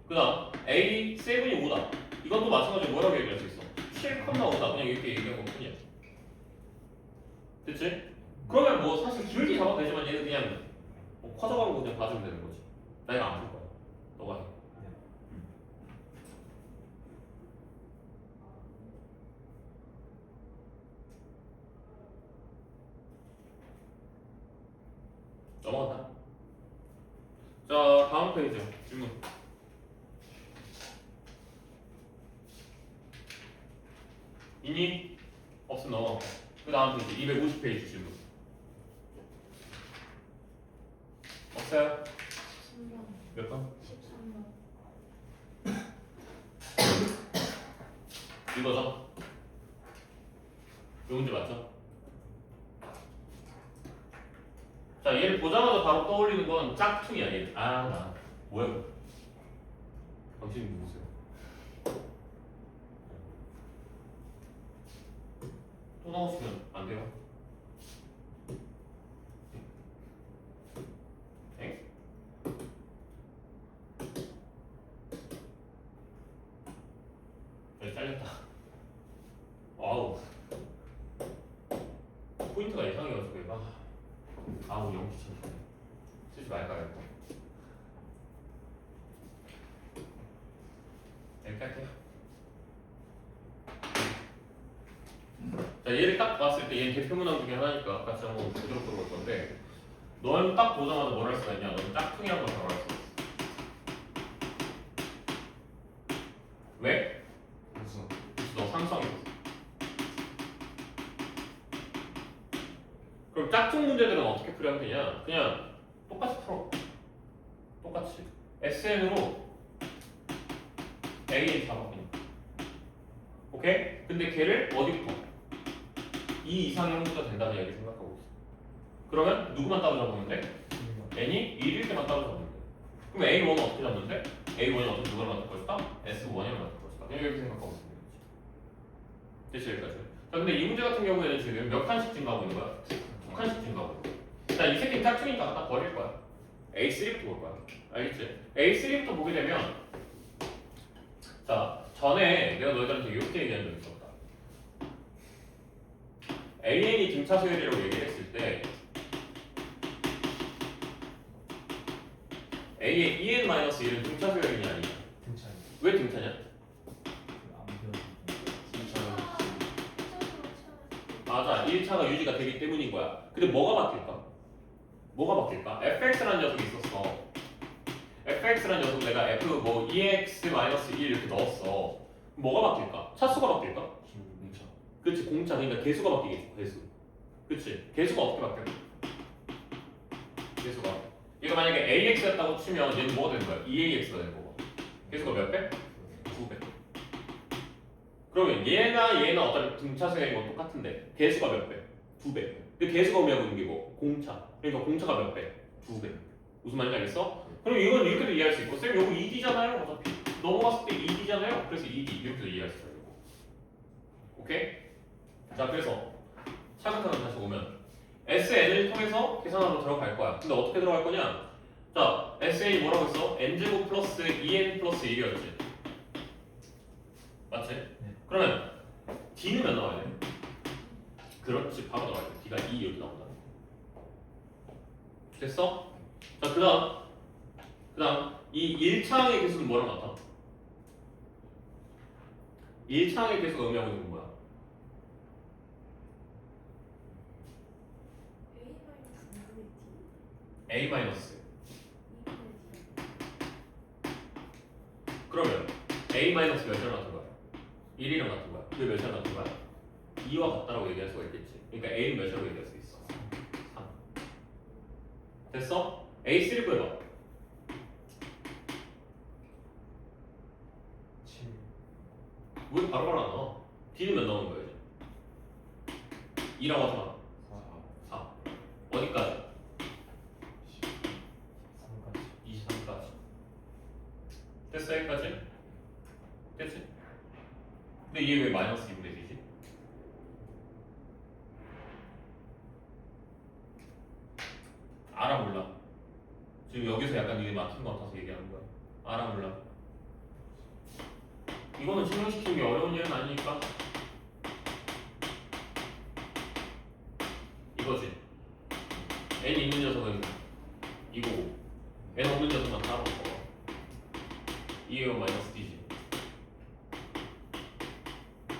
그 다음 A7이 5다. 이것도 마찬가지로 뭐라고 얘기할 수 있어? 7,5다. 그냥 이렇게 얘기한 것 뿐이야. 됐지? 그러면 뭐 사실 기울기 잡아도 되지만 얘는 그냥 뭐 커져가는 거 그냥 봐주면 되는 거지. 나 이거 안 풀 거야. 너가 해. 넘어간다. 자 다음 페이지 질문. 있니? 없으면 넘어가. 그 다음 페이지 250페이지 질문. 없어요? 13번. 몇 번? 13번. 이거죠? 이 문제 맞죠? 자 얘를 보자마자 바로 떠올리는 건 짝퉁이야 얘. 나 뭐야 이거? 당신 누구세요? 또 나오시면 안 돼요? 엥? 여기 잘렸다. 와우. 포인트가 이상해가지고 얘가. 우리 연기 참 쓰지 말까요? 이렇게 할게요. 자 얘를 딱 봤을 때 얘는 대표 문항 중에 하나니까 같이 한번 그대로 풀어볼 건데 넌 딱 보자마자 뭘 할 수가 있냐? 넌 짝퉁이란 걸 바로 할 수 있어. 왜? 무슨? 너 상성이거든. 그럼 짝퉁 문제들은 어떻게 풀어야 되냐? 그냥 똑같이 풀어. 똑같이 SN으로 AN 잡아 그냥. 오케이? 근데 걔를 어디부터? 이 이상형부터 된다는 얘기 생각하고 있어. 그러면 누구만 따로 잡으면 돼? n이 1일 때만 따로 잡으면 돼. 그럼 A1은 어떻게 잡는데? A1이 어떻게 누구랑 맞을 것이다? S1이랑 맞을 것이다. 그냥 이렇게 생각하고 있으면 되지. 됐지 여기까지. 자 근데 이 문제 같은 경우에는 지금 몇 칸씩 증가하고 있는 거야? 2칸씩 증가하고 있는 거야. 자 이 새끼는 짝퉁이니까 갖다 버릴 거야. A3부터 볼 거야. 알겠지? A3부터 보게 되면 자 전에 내가 너희들한테 이렇게 얘기한 적이 있었다. AN이 등차 수열이라고 얘기를 했을 때 A의 EN-1은 등차 수열이냐 아니냐? 등차이. 왜 등차냐? 안 배워서. 맞아 1차가 유지가 되기 때문인 거야. 근데 뭐가 바뀔까? 뭐가 바뀔까? fx라는 녀석이 있었어. fx라는 녀석 내가 f 뭐 EX-1 이렇게 넣었어. 뭐가 바뀔까? 차수가 바뀔까? 공차. 그치 공차 그러니까 개수가 바뀌겠지 개수. 그치 개수가 어떻게 바뀌어? 개수가 이거 만약에 AX였다고 치면 얘는 뭐가 되는 거야? 2AX가 되는 거고. 계수가 몇 배? 2배. 그러면 얘나 어차피 등차수의 건 똑같은데 계수가 몇 배? 2배. 근데 계수가 의미하고 있는 게 뭐? 공차. 그러니까 공차가 몇 배? 2배. 무슨 말인지 알겠어? 그럼 이건 이렇게도 이해할 수 있고 쌤 요거 2D잖아요. 어차피 넘어갔을 때 2D잖아요. 그래서 2D 이렇게도 이해할 수 있어요. 요거. 오케이? 자 그래서 차근차근 다시 보면 SN을 통해서 계산하러 들어갈 거야. 근데 어떻게 들어갈 거냐? 자, SN이 뭐라고 했어? n제곱 플러스 2n 플러스 1이었지. 맞지? 네. 그러면 D는 몇 나와야 돼? 그렇지, 바로 나와야 돼. D가 2 이렇게 나온다. 됐어? 자, 그 다음 이 1차항의 개수는 뭐랑 같아? 1차항의 개수가 의미하고 있는 건 뭐야? A 마이너스. 그러면 A 마이너스 몇이랑 같은 거야? 1이랑 같은 거야. 그게 몇이랑 같은 거야? 2와 같다라고 얘기할 수가 있겠지. 그러니까 A는 몇이라고 얘기할 수 있어? 3. 됐어? A3 구해봐. 7. 왜 바로바로 안 나와? D는 몇 나오는 거야? 이제? 2라고 하지 마. 4. 어디까지? 3까지. 23까지. 됐어? 여기까지? 됐지? 근데 이게 왜 마이너스 2분의 1이지? 알아 몰라? 지금 여기서 약간 이게 막힌 것 같아서 얘기하는 거야. 알아 몰라? 이거는 증명시키는 게 어려운 일은 아니니까 이거지. n 있는 녀석은 이거고 n 없는 녀석만 따로 먹어. 2의 마이너스 d지.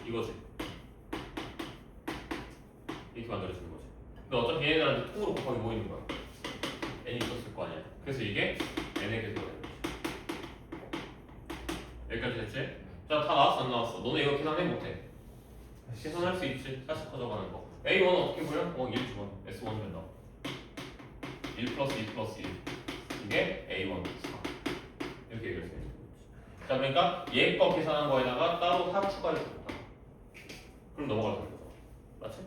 이거지. 이렇게 만들어지는 거지. 근데 어차피 얘네들한테 통으로 곱하기 뭐 있는 거야? n이 있었을 거 아니야. 그래서 이게 n의 개수가 되는 거지. 여기까지 됐지? 자, 다 나왔어 안 나왔어? 너네 이거 계산해 못해? 계산할 수 있지. 사실 가져가는 거. A1은 어떻게 보여? 1 주번. S1은 몇 나와? 1 플러스 2 플러스 1. 이게 A1 4. 이렇게 얘기할 수 있는 거지. 자, 그러니까 얘 거 계산한 거에다가 따로 4 추가해서 곱하. 그럼 넘어갈 거야. 맞지?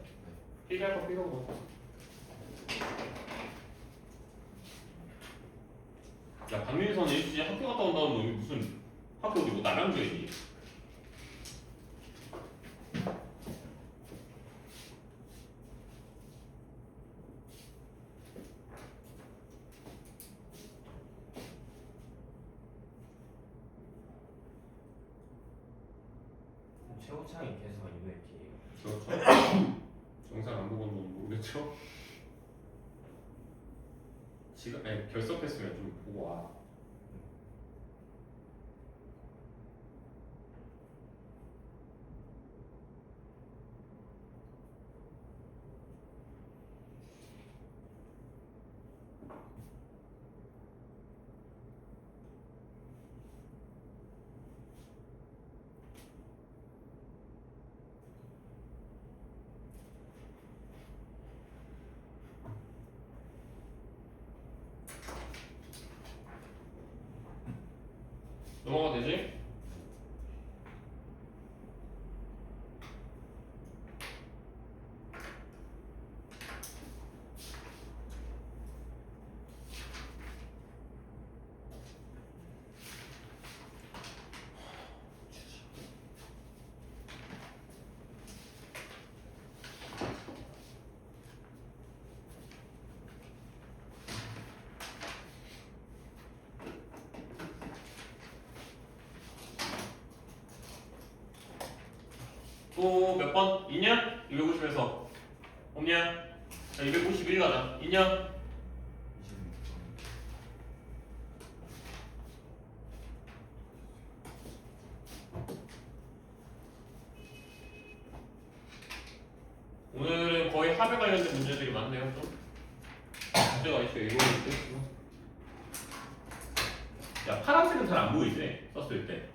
필기할 거 필요 없고. 야, 박민선 일주일에 학교 갔다 온다는 놈이 무슨 학교 어디 뭐 남양주에 있니? 최고차이 계수가 200D예요. 그렇죠. 영상 안 보고는 모르겠죠? 지금 결석했으면 좀 보고 와. 넘어가 되지? 또 몇 번? 있냐? 250에서 없냐? 자, 251 가자. 있냐? 26번. 오늘은 거의 합에 관련된 문제들이 많네요. 좀 문제가 있어요. 이거 야, 파란색은 잘 안 보이지? 썼을 때.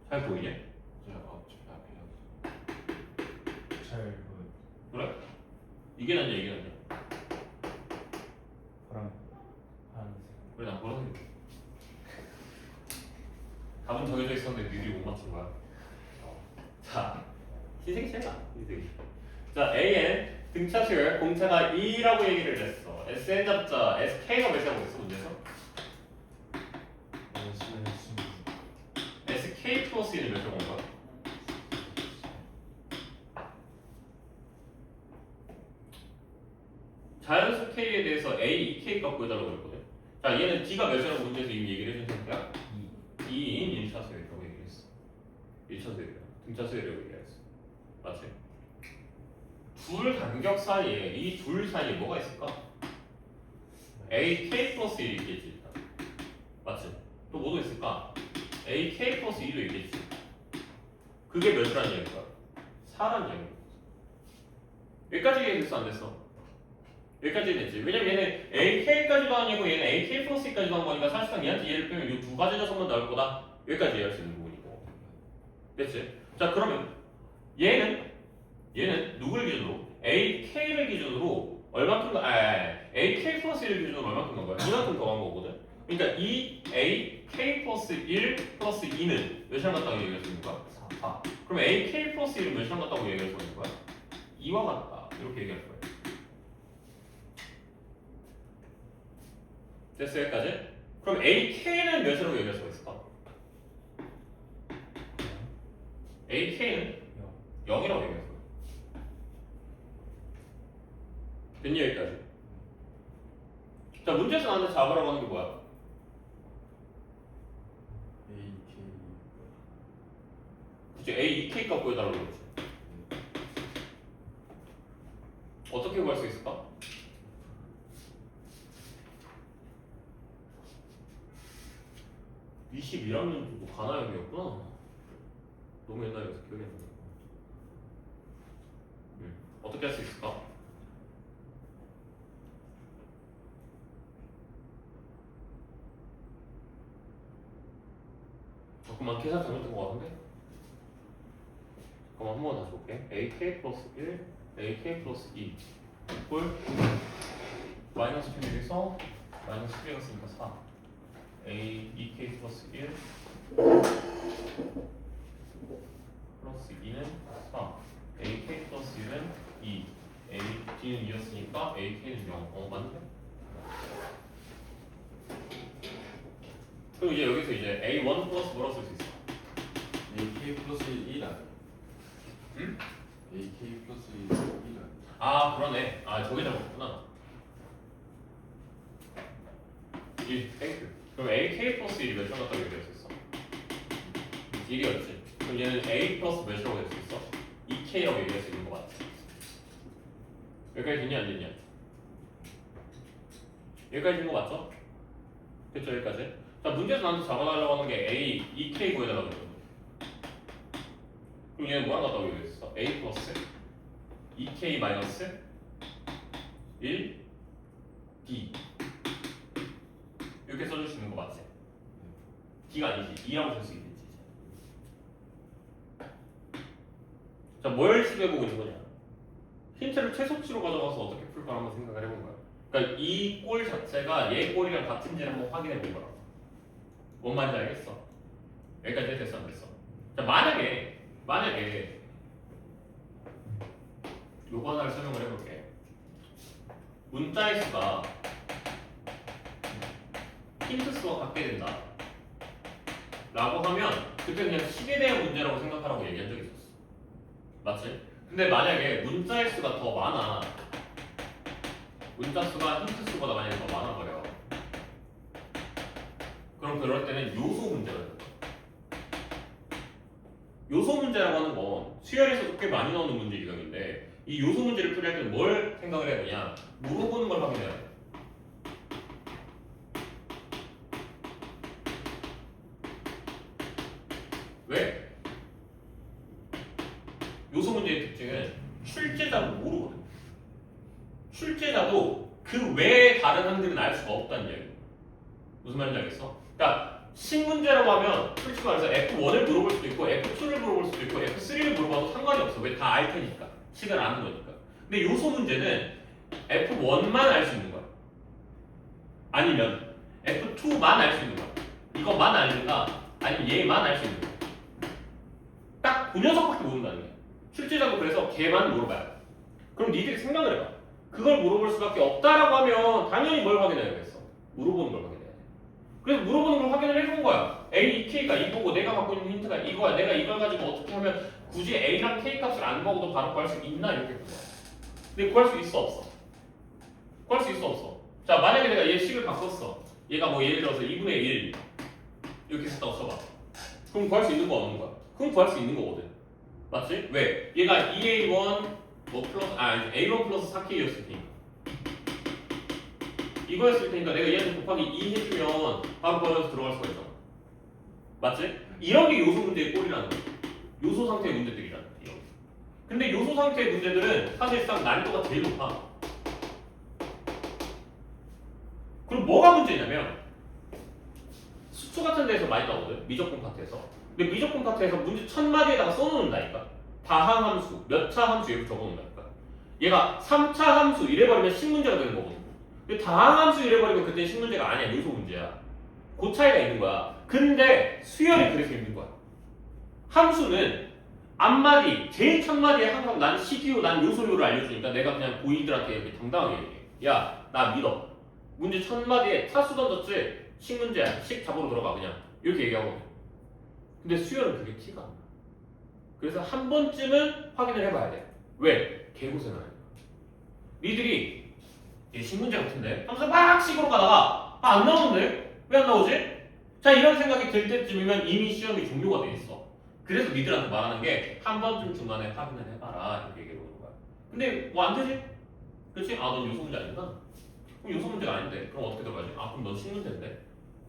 잘 보이냐? 잘 보여. 그래? 이게 낫냐 이게 낫냐? 방식인 거야. 자, 흰색이 제일 나. 흰색이. 자, AN 등차 수열 공차가 2라고 얘기를 했어. SN 잡자 SK가 몇이라고 했어 문제에서? SK 플러스 1은 몇이라고 한 거야? 자연수 K에 대해서 A, 2K가 구해달라고 했거든. 자, 얘는 D가 몇이라고 문제에서 이미 얘기를 해준 상태야. 2인 1차 수열이라고 얘기를 했어. 1차 수열이야. 등차 수열이라고 얘기했어. 맞지? 둘 간격 사이에 이 둘 사이에 뭐가 있을까? AK 플러스 1이 있겠지. 일단. 맞지? 또 뭐도 있을까? AK 플러스 2도 있겠지. 그게 몇이라는 얘기일까? 4라는 얘기야. 여기까지 얘기했어 안 됐어? 여기까지 됐지. 왜냐면 얘는 AK까지도 아니고 얘는 AK 플러스 2까지도 한 거니까 사실상 얘한테 얘를 빼면 이 두 가지 녀석만 나올 거다. 여기까지 이해할 수 있는 부분이고. 됐지? 자 그러면 얘는 누구를 기준으로? AK를 기준으로 얼마큼 AK 플러스 1을 기준으로 얼마큼 간 거야? 이만큼 더 간 거거든. 그러니까 이 AK 플러스 1 플러스 2는 몇이랑 같다고 얘기할 수 있는 거야? 4. 그럼 AK 플러스 1은 몇이랑 같다고 얘기할 수 있는 거야? 2와 같다. 이렇게 얘기할 거야. 됐어 여기까지? 그럼 AK는 몇이라고 얘기할 수가 있을까? AK는 0이라고 얘기할 거야. 됐니 여기까지? 자 문제에서 나한테 잡으라고 하는 게 뭐야? 그치 A, 2K값 구해달라고 그러지. 어떻게 구할 수 있을까? 이 21학년도 가나형이었구나. 너무 옛날이어서 기억이 안 나. 어떻게 할 수 있을까? 잠깐만 계산 잘못된 것 같은데? 잠깐만 한 번 다시 볼게. AK 플러스 1, AK 플러스 2 꼴 마이너스 1에서 마이너스 1이 갔으니까 4 A, 2K 플러스 1 플러스 2는 4 AK 플러스 1은 2 A, D는 2였으니까 AK는 0 맞네? 그리고 이제 여기서 이제 A1 플러스 뭐라고 쓸 수 있어? AK 플러스 1 아니야? 응? AK 플러스 1 아니야? 아 그러네. 아 저게 잘못했구나. 1 땡큐. 그럼 AK 플러스 1이 몇이랑 같다고 얘기할 수 있어? 1이었지. 그럼 얘는 A 플러스 몇이라고 할 수 있어? 2K라고 얘기할 수 있는 거 맞지? 여기까지 됐냐 안 됐냐? 여기까지 된 거 맞죠? 됐죠 여기까지? 자 문제에서 나한테 잡아달라고 하는 게 A, 2K 구해달라고 했거든. 그럼 얘는 뭐랑 같다고 얘기했어? A 플러스 2K 마이너스 1 D 이렇게 써줄 수 있는 거 맞지? D가 아니지 2라고 쓸 수 있겠지. 자 뭘 시도해보고 있는 거냐? 힌트를 최소치로 가져가서 어떻게 풀까 한번 생각을 해본 거야. 그러니까 이 꼴 자체가 얘 꼴이랑 같은지를 한번 확인해 본 거야. 뭔 말인지 알겠어? 여기까지 됐어 안 됐어? 자 만약에 요거 하나를 설명을 해볼게. 문자의 수가 힌트 수와 같게 된다 라고 하면 그때 그냥 식에 대한 문제라고 생각하라고 얘기한 적이 있었어. 맞지? 근데 만약에 문자의 수가 더 많아, 문자 수가 힌트 수보다 만약에 더 많아버려, 그럼 그럴 때는 요소 문제가 될 거야. 요소 문제라고 하는 건 수열에서도 꽤 많이 나오는 문제 유형인데 이 요소 문제를 풀이할 때는 뭘 생각을 해야 되냐? 물어보는 걸 확인해야 돼. 왜? 요소 문제의 특징은 출제자도 모르거든. 출제자도 그 외에 다른 항들은 알 수가 없다는 이야기. 무슨 말인지 알겠어? 그러니까 신문제라고 하면 솔직히 말해서 F1을 물어볼 수도 있고 F2를 물어볼 수도 있고 F3를 물어봐도 상관이 없어. 왜? 다 알 테니까. 식을 아는 거니까. 근데 요소 문제는 F1만 알 수 있는 거야. 아니면 F2만 알 수 있는 거야. 이것만 아니까 아니면 얘만 알 수 있는 거야. 딱 그 녀석밖에 모른다는 거야. 실질적으로 그래서 걔만 물어봐요. 그럼 니들이 생각을 해봐. 그걸 물어볼 수밖에 없다라고 하면 당연히 뭘 확인해야겠어? 물어보는 걸 확인해야 돼. 그래서 물어보는 걸 확인을 해준 거야. A, K가 이거고 내가 갖고 있는 힌트가 이거야. 내가 이걸 가지고 어떻게 하면 굳이 A랑 K 값을 안 먹어도 바로 구할 수 있나 이렇게 본 거야. 근데 구할 수 있어 없어? 구할 수 있어 없어? 자 만약에 내가 얘 식을 바꿨어. 얘가 뭐 예를 들어서 2분의 1 이렇게 했다고 써봐. 그럼 구할 수 있는 거 없는 거야? 그럼 구할 수 있는 거거든. 맞지? 왜? 얘가 2A1 뭐 플러스 A1 플러스 4K였을 테니까 이거였을 테니까 내가 얘한테 곱하기 2 해주면 바로 구하면서 들어갈 수가 있잖아. 맞지? 이런 게 요소 문제의 꼴이라는 거야. 요소 상태의 문제들이라는 거야. 근데 요소 상태의 문제들은 사실상 난이도가 제일 높아. 그럼 뭐가 문제냐면 수초 같은 데서 많이 나오거든. 미적분 파트에서. 근데 미적분 파트에서 문제 1000마디에다가 써놓는다니까. 다항 함수, 몇 차 함수 이렇게 적어놓는다니까. 얘가 3차 함수 이래버리면 신문제가 되는 거거든. 근데 다항 함수 이래버리면 그때 신문제가 아니야. 요소 문제야. 그 차이가 있는 거야. 근데 수열이 그래서 있는 거야. 함수는 앞마디, 제일 첫 마디에 항상 난 식이요, 난 요소요를 알려주니까 내가 그냥 고이들한테 이렇게 당당하게 얘기해. 야, 나 믿어. 문제 첫 마디에 타수 던졌지? 식 문제야. 식 잡으러 들어가 그냥. 이렇게 얘기하거든. 근데 수열은 그게 티가 안 나. 그래서 한 번쯤은 확인을 해봐야 돼. 왜? 개고생을 하니까. 니들이 얘 식 문제 같은데? 하면서 막 식으로 가다가 안 나오는데? 왜 안 나오지? 자 이런 생각이 들 때쯤이면 이미 시험이 종료가 돼 있어. 그래서 니들한테 말하는 게 한 번쯤 중간에 확인을 해봐라 이렇게 얘기해 보는 거야. 근데 뭐 안 되지? 그렇지? 아 넌 요소 문제 아닌가? 그럼 요소 문제가 아닌데 그럼 어떻게 들어가지? 아 그럼 넌 식 문제인데?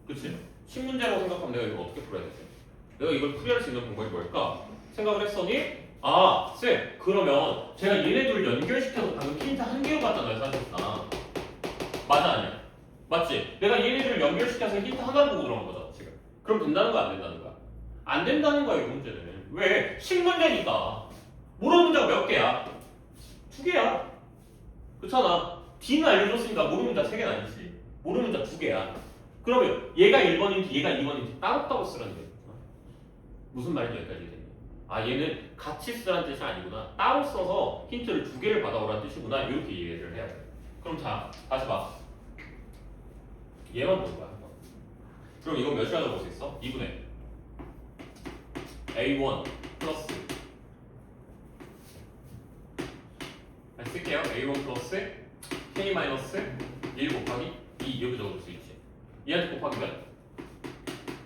그렇지? 식 문제라고 생각하면 내가 이걸 어떻게 풀어야 되지? 내가 이걸 풀이할 수 있는 방법이 뭘까? 생각을 했더니 아 쌤 그러면 제가 얘네들을 연결시켜서 방금 힌트 한 개로 봤잖아요 사실상. 맞아 아니야? 맞지? 내가 얘네들을 연결시켜서 힌트 하나를 보고 들어간 거잖아 지금. 그럼 된다는 거야 안 된다는 거야? 안 된다는 거야 이 문제는. 왜? 식 문제니까. 모르는 문제가 몇 개야? 2개야. 그렇잖아. D는 알려줬으니까 모르는 문제가 3개는 아니지. 모르는 문제가 2개야. 그러면 얘가 1번인지 얘가 2번인지 따로따로 쓰라는 거야. 무슨 말인지 여기까지 되니? 아 얘는 같이 쓰라는 뜻이 아니구나. 따로 써서 힌트를 2개를 받아오라는 뜻이구나. 이렇게 이해를 해야 돼. 그럼 자 다시 봐. 얘만 보는 거야 한번. 그럼 이건 몇 시간을 볼 수 있어? 2분의 A1 플러스 다시 쓸게요. A1 플러스 K 마이너스 1 곱하기 2 이렇게 적어줄 수 있지. 얘한테 곱하기면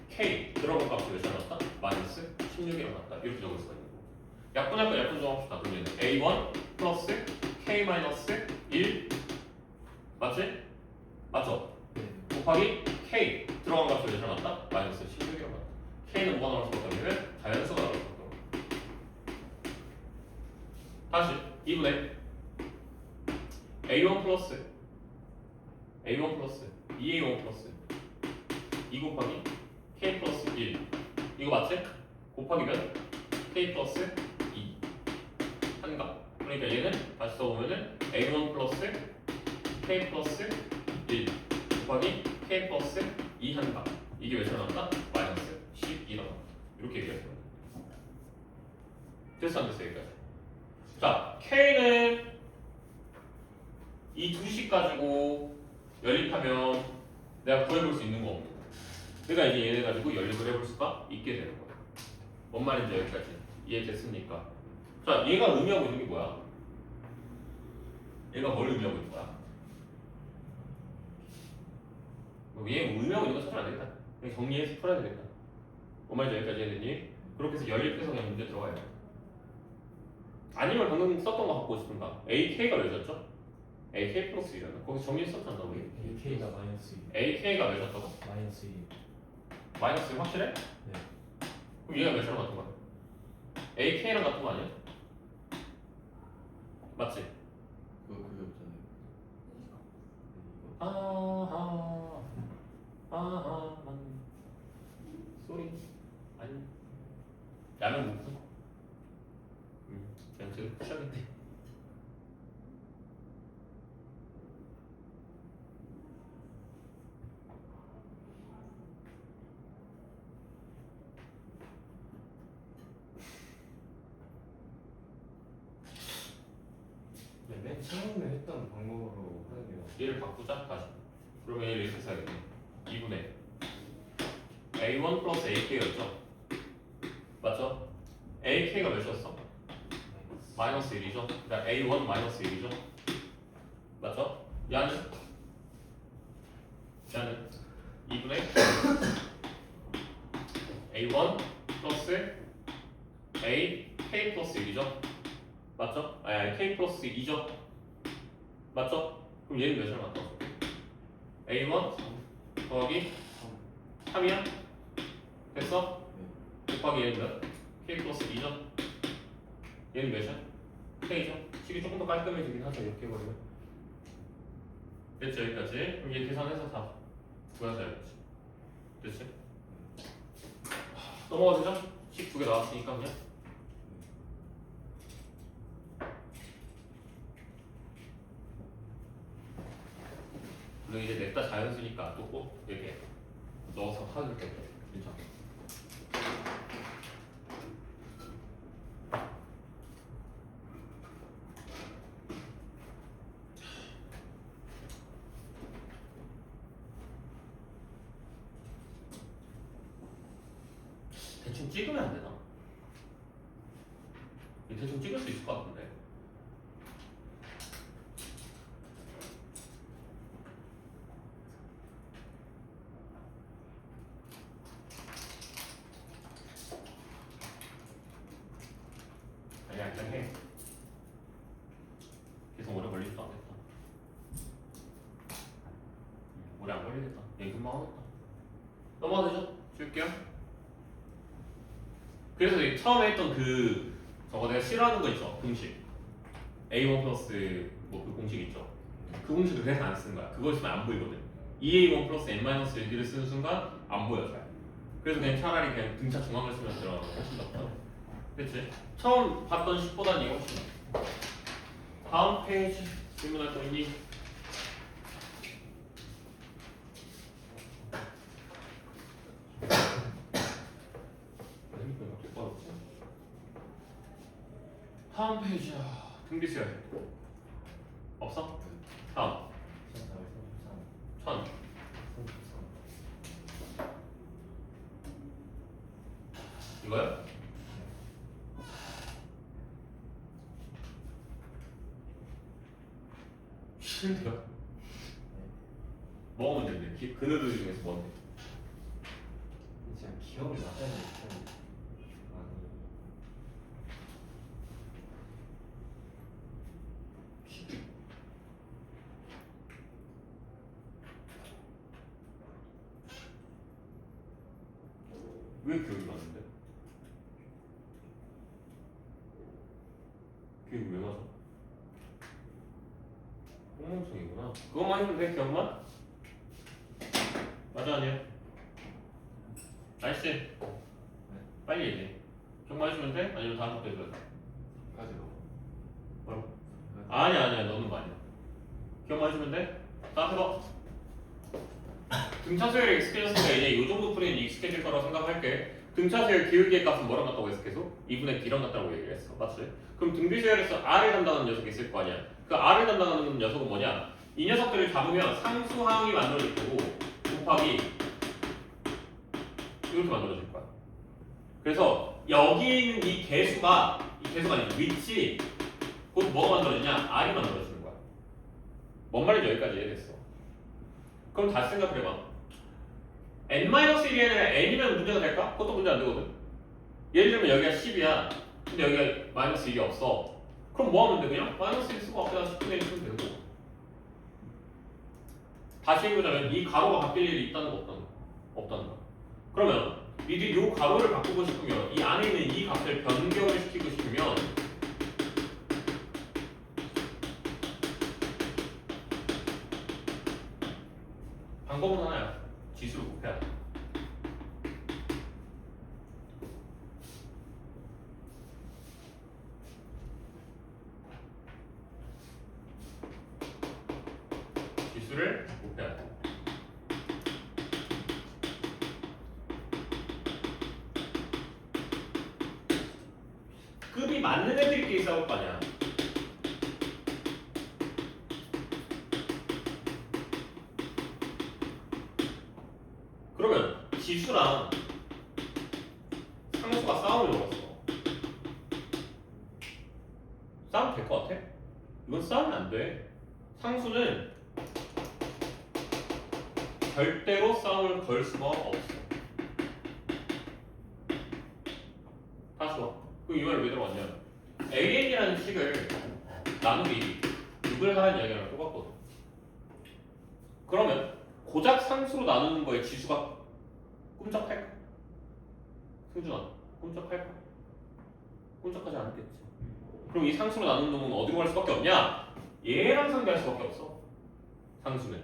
K 들어간 값이 몇이 나왔다? 마이너스 16이라고 나왔다. 이렇게 적을 수가 있는 거고. 약분 좀 합시다. 그러면 A1 플러스 K 마이너스 1 맞지? 맞죠? 곱하기 K 들어간 값이 몇이 나왔다? 마이너스 16이라고 나왔다. K는 뭐가 나올 수밖에 없냐면 자연수가 나올 수밖에 없고. 다시 2분의 A1 플러스 2A1 플러스 2 곱하기 K 플러스 1 이거 맞지? 곱하기면 K 플러스 2 한가. 그러니까 얘는 다시 써보면은 A1 플러스 K 플러스 1 곱하기 K 플러스 2 한가. 이게 몇이 나왔다? 마이너스 12 나왔다. 이렇게 얘기할 거예요. 됐어 안 됐어 여기까지? 자 K는 이 두 식 가지고 연립하면 내가 구해볼 수 있는 거 없는 거야. 내가 이제 얘네 가지고 연립을 해볼 수가 있게 되는 거야. 뭔 말인지 여기까지 이해됐습니까? 자 얘가 의미하고 있는 게 뭐야? 얘가 뭘 의미하고 있는 거야? 얘 의미하고 있는 거 찾으면 안 되겠다. 그냥 정리해서 풀어야 되겠다. 뭔 말인지 여기까지 해야 되니? 그렇게 해서 연립해서 그냥 문제 들어가요. 아니면 방금 썼던 거 갖고 싶은가? AK가 몇이었죠? AK 플러스 1이잖아. 거기서 정리했었잖아 우리. AK가 마이너스 2. AK가 몇이었다고? 마이너스 2. 마이너스 1 확실해? 네. 그럼 얘가 몇이랑 같은 거야? AK랑 같은 거 아니야? 맞지? 그게 없잖아요. 아하 맞네. 쏘리 아니 야면 무슨? 그냥 제가 푸셔야겠네. 처음에 했던 방법으로 하는 게 얘를 바꾸자 다시. 그러면 얘를 이렇게 써야겠네. 2분의 a1 플러스 ak였죠? 맞죠? ak가 몇이었어? 마이너스 1이죠? 그러니까 a1 마이너스 1이죠? 맞죠? 야는 2분의 a1 플러스 a k 플러스 1이죠? 맞죠? 아니 k 플러스 2죠? 맞죠? 그럼 얘는 몇을 맞다? a1 더하기 3이야? 됐어? 곱하기 얘는 몇? k 플러스 2죠? 얘는 몇이야? k죠? 식이 조금 더 깔끔해지긴 하죠 이렇게 해버리면 됐죠 여기까지? 그럼 얘 계산해서 다 구하셔야겠지 됐지? 넘어가도 되죠? 식 두 개 나왔으니까 그냥 그리고 이제 냅다 자연수니까 또 꼭 이렇게 넣어서 하는 게 괜찮아 대충 찍으면 안 되나? 대충 찍을 수 있을 것 같은데. 아니야, 그냥 해. 계속 오래 걸리지도 않겠다. 오래 안 걸리겠다. 얘 금방 하겠다. 넘어가도 되죠? 줄게요. 그래서 이 처음에 했던 그 저거 내가 싫어하는 거 있죠 공식 a1 플러스 뭐 그 공식 있죠 그 공식을 그래서 안 쓰는 거야 그거 있으면 안 보이거든 2a1 플러스 n-1을 쓰는 순간 안 보여 잘 그래서 그냥 차라리 그냥 등차 중앙을 쓰면 들어가는 거 훨씬 낫다 그치? 처음 봤던 식보다는 이거 훨씬 낫다 다음 페이지 질문할 거 있니? 다음 페이지야 등비수열 없어? 다음 1000 이거야? 싫은데요? 뭐가 문제인데? 그 노드 중에서 뭔데? 진짜 기억이 나야 돼. 왜 기억이 나는데? 기억이 왜 나죠? 공명성이구나. 그것만 해도 돼 기억만? 맞아 아니야? 나이스. 빨리 얘기해. 기억만 해주면 돼? 아니면 다음 거 해줘야 돼? 까지로. 뭐라고? 아니야 너는 거 아니야. 기억만 해주면 돼? 다음 해봐. 등차 수열에 익숙해졌으니까 이제 이 정도 풀이는 익숙해질 거라고 생각할게. 등차 수열 기울기의 값은 뭐랑 같다고 했어 계속? 2분의 D랑 같다고 얘기를 했어. 맞지? 그럼 등비 수열에서 R을 담당하는 녀석이 있을 거 아니야. 그 R을 담당하는 녀석은 뭐냐? 이 녀석들을 잡으면 상수항이 만들어질 거고 곱하기 이렇게 만들어질 거야. 그래서 여기 있는 이 개수가 아니지 위치 곧 뭐가 만들어지냐? R이 만들어지는 거야. 뭔 말인지 여기까지 이해됐어. 그럼 다시 생각해봐. n-1이 아니라 n이면 문제가 될까? 그것도 문제 안 되거든. 예를 들면 여기가 10이야. 근데 여기가 마이너스 1이 없어. 그럼 뭐 하면 돼? 그냥 마이너스 1 쓰고 앞에다 10분의 1 쓰면 되고. 다시 해보자면 이 가로가 바뀔 일이 있다는 거 없다는 거. 그러면 니들이 이 가로를 바꾸고 싶으면 이 안에 있는 이 값을 변경을 시키고 싶으면 방법은 하나야. 지수를 곱해야 돼. 지수를 곱해야 돼. 급이 맞는 애들끼리 싸울 거 아니야. 지수랑 상수가 싸움을 걸었어. 싸우면 될 것 같아? 이건 싸우면 안 돼. 상수는 절대로 싸움을 걸 수가 없어. 다시 봐. 그럼 이 말을 왜 들어갔냐? AN이라는 식을 나누기 6을 하라는 이야기랑 똑같거든. 그러면 고작 상수로 나누는 거에 지수가 꿈쩍할까? 승준아, 꿈쩍할까? 꿈쩍하지 않겠지. 그럼 이 상수로 나누는 놈은 어디로 갈 수밖에 없냐? 얘랑 상대할 수밖에 없어. 상수는.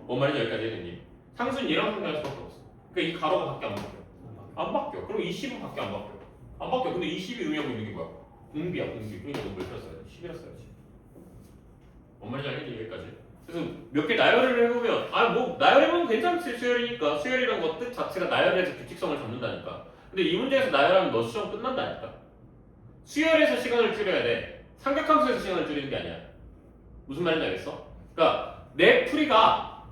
뭔 말인지 여기까지 해냈니? 상수는 얘랑 상대할 수밖에 없어. 그러니까 이 가로가 밖에 안 바뀌어. 안 바뀌어. 그럼 이 10은 밖에 안 바뀌어. 안 바뀌어. 근데 이 10이 의미하고 있는 게 뭐야? 공비야, 공비. 그러니까 넌 몇 써야지? 10이라 써야지. 뭔 말인지 알겠니? 여기까지. 그래서 몇 개 나열을 해보면 뭐 나열해보면 괜찮지. 수열이니까. 수열이란 거 뜻 자체가 나열해서 규칙성을 잡는다니까. 근데 이 문제에서 나열하면 너 시험 끝난다니까. 수열에서 시간을 줄여야 돼. 삼각함수에서 시간을 줄이는 게 아니야. 무슨 말인지 알겠어? 그러니까 내 풀이가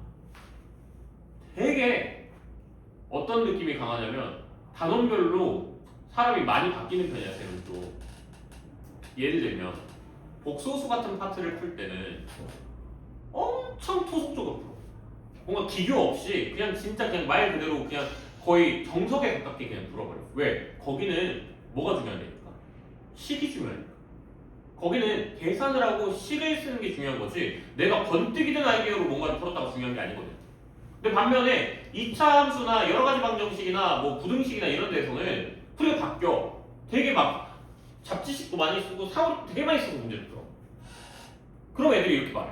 되게 어떤 느낌이 강하냐면 단원별로 사람이 많이 바뀌는 편이야. 쟤는 또 예를 들면 복소수 같은 파트를 풀 때는 엄청 토속적으로 풀어. 뭔가 기교 없이 그냥 진짜 그냥 말 그대로 그냥 거의 정석에 가깝게 그냥 풀어버려. 왜? 거기는 뭐가 중요하니까? 식이 중요하니까. 거기는 계산을 하고 식을 쓰는 게 중요한 거지 내가 번뜩이 든 아이디어로 뭔가를 풀었다가 중요한 게 아니거든. 근데 반면에 2차 함수나 여러 가지 방정식이나 뭐 부등식이나 이런 데서는 풀이가 바뀌어. 되게 막 잡지식도 많이 쓰고 사고 되게 많이 쓰고 문제를 풀어. 그럼 애들이 이렇게 말해.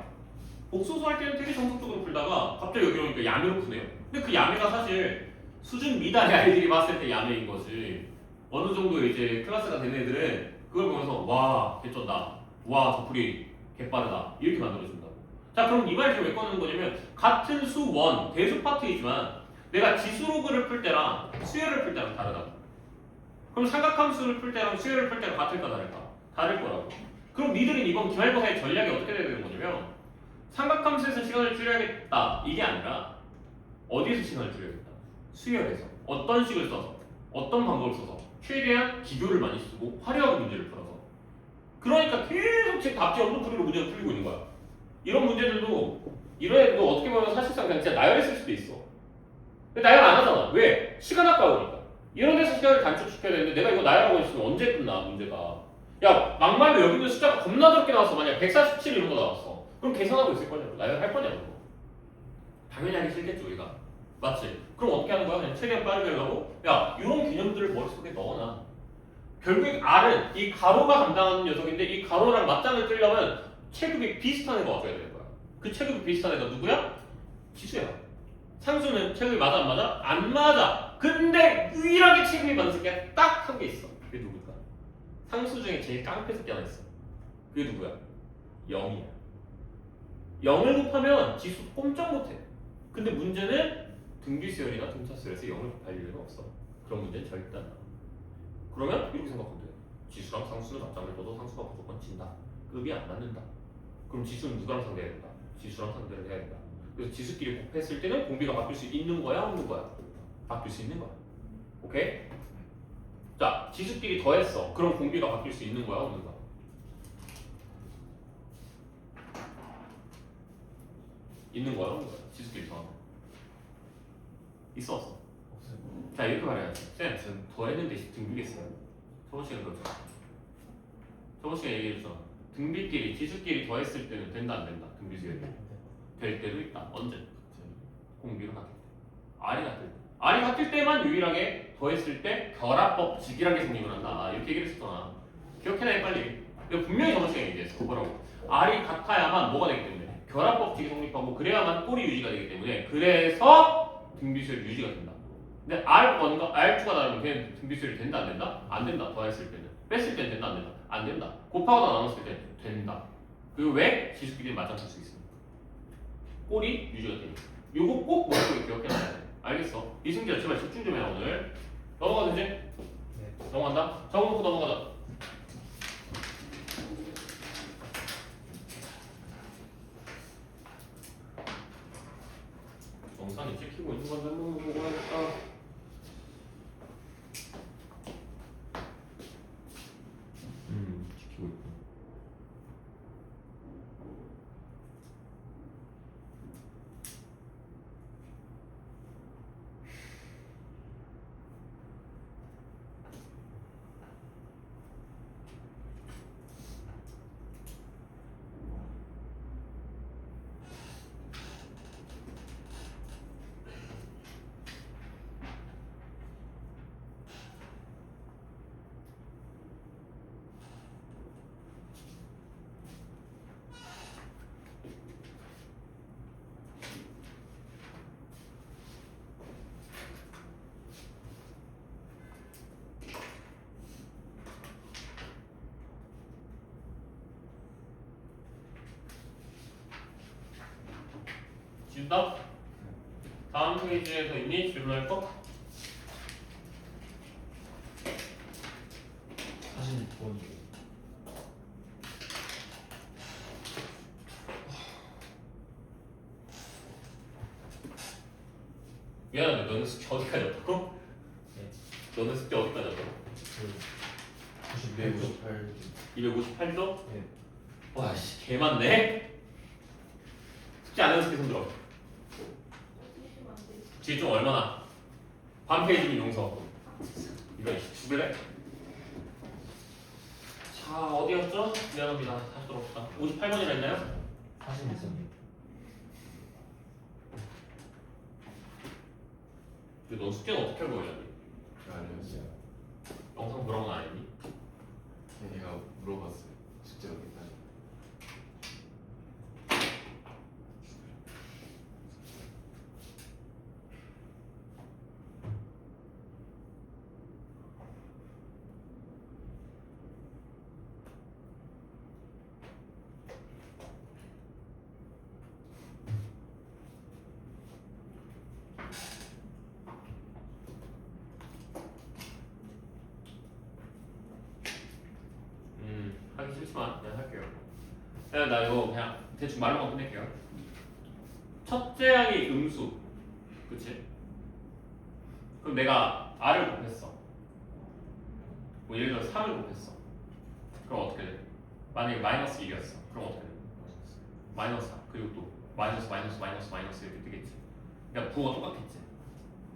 복소수 할 때는 되게 정석적으로 풀다가 갑자기 여기 오니까 야매로 푸네요. 근데 그 야매가 사실 수준 미달의 아이들이 봤을 때 야매인 거지. 어느 정도 이제 클래스가 된 애들은 그걸 보면서 와 개쩐다. 와 저 풀이 개빠르다. 이렇게 만들어준다고. 자 그럼 이 말을 왜 꺼내는 거냐면 같은 수 원 대수 파트이지만 내가 지수로그를 풀 때랑 수열을 풀 때랑 다르다고. 그럼 삼각함수를 풀 때랑 수열을 풀 때랑 같을까 다를까? 다를 거라고. 그럼 니들은 이번 기말고사의 전략이 어떻게 돼야 되는 거냐면 삼각함수에서 시간을 줄여야겠다 이게 아니라 어디에서 시간을 줄여야겠다? 수열에서 어떤 식을 써서 어떤 방법을 써서 최대한 기교를 많이 쓰고 화려하게 문제를 풀어서 그러니까 계속 제 답지 없는 풀이로 문제를 풀리고 있는 거야. 이런 문제들도 이런 애들도 어떻게 보면 사실상 그냥 진짜 나열했을 수도 있어. 근데 나열 안 하잖아. 왜? 시간 아까우니까. 이런 데서 시간을 단축시켜야 되는데 내가 이거 나열하고 있으면 언제 끝나 문제가. 야 막말로 여기 있는 숫자가 겁나 적게 나왔어. 만약 147 이런 거 나왔어. 그럼 계산하고 있을 거냐고. 나열할 거냐고. 당연히 하기 싫겠지 우리가. 맞지? 그럼 어떻게 하는 거야? 그냥 최대한 빠르게 하려고? 야 이런 개념들을 머릿속에 넣어놔. 결국 R은 이 가로가 감당하는 녀석인데 이 가로랑 맞짱을 뜨려면 체급이 비슷한 애가 와줘야 되는 거야. 그 체급이 비슷한 애가 누구야? 지수야. 상수는 체급이 맞아 안 맞아? 안 맞아. 근데 유일하게 체급이 맞는 새끼가 딱 한 개 있어. 그게 누굴까? 상수 중에 제일 깡패 새끼 하나 있어. 그게 누구야? 0이야. 0을 곱하면 지수 꼼짝 못해. 근데 문제는 등비수열이나 등차수열에서 0을 곱할 일은 없어. 그런 문제는 절대 안 나와. 그러면 이렇게 생각하면 돼. 지수랑 상수는 맞짱을 떠도 상수가 무조건 진다. 급이 안 맞는다. 그럼 지수는 누구랑 상대해야 된다? 지수랑 상대를 해야 된다. 그래서 지수끼리 곱했을 때는 공비가 바뀔 수 있는 거야 없는 거야? 바뀔 수 있는 거야. 오케이? 자, 지수끼리 더했어. 그럼 공비가 바뀔 수 있는 거야 없는 거야? 있는 거야 없는 거야? 지수끼리 더하면 있어 없어? 없어요. 자 이렇게 말해야지. 쌤, 전 더했는데 등비겠어요? 저번 시간에 그렇잖아. 저번 시간에 얘기해줬잖아. 등비끼리, 지수끼리 더했을 때는 된다 안 된다? 등비수열이 될 때도 있다. 언제? 공비가 같을 때. R이 같을 때. R이 같을 때만 유일하게 더했을 때 결합법칙이라는 게 성립을 한다. 이렇게 얘기를 했었잖아. 기억해놔 빨리. 내가 분명히 저번 시간에 얘기했어. 뭐라고? R이 같아야만 뭐가 되기 때문에 결합법칙이 성립하고 그래야만 꼴이 유지가 되기 때문에 그래서 등비수열이 유지가 된다. 근데 R1과 R2가 다르면 걔는 등비수열이 된다 안 된다? 안 된다. 더했을 때는. 뺐을 때는 된다 안 된다? 안 된다. 곱하거나 나눴을 때 된다. 그리고 왜? 지수끼리 맞짱 쓸 수 있습니다. 꼴이 유지가 되니까. 요거 꼭 머릿속에 기억해놔야 돼. 알겠어? 이승기야 제발 집중 좀 해 오늘. 넘어가든지? 네. 넘어간다? 적어놓고 넘어가자. 정산이 찍히고 있는 건지 한번 보고 해야겠다. 됐다? 다음 페이지에서 있니? 질문할 거? 사진 본 미안한데 너는 숙제 어디까지 왔다고? 네. 너는 숙제 어디까지 왔다고? 그 258. 258도? 네. 와씨 개 많네? 숙제 안 해서 계속 들어 집중 얼마나? 반 페이지면 용서 이거 죽을래? 자 어디였죠? 미안합니다 다시 들어봅시다 58번이라 했나요? 사진 있었는데 근데 넌 숙제는 어떻게 알고 있었니? 제가 알려줬어요. 영상 그런 건 아니니? 걔가 물어봤어요. 숙제 어디까지? 하기 싫지만 그냥 할게요. 그냥 나 이거 그냥 대충 말로만 끝낼게요. 첫째 항이 음수, 그치? 그럼 내가 r을 곱했어. 뭐 예를 들어 3을 곱했어. 그럼 어떻게 돼? 만약에 마이너스 1이었어. 그럼 어떻게 돼? 마이너스 4 그리고 또 마이너스 이렇게 뜨겠지. 그러니까 부호가 똑같겠지.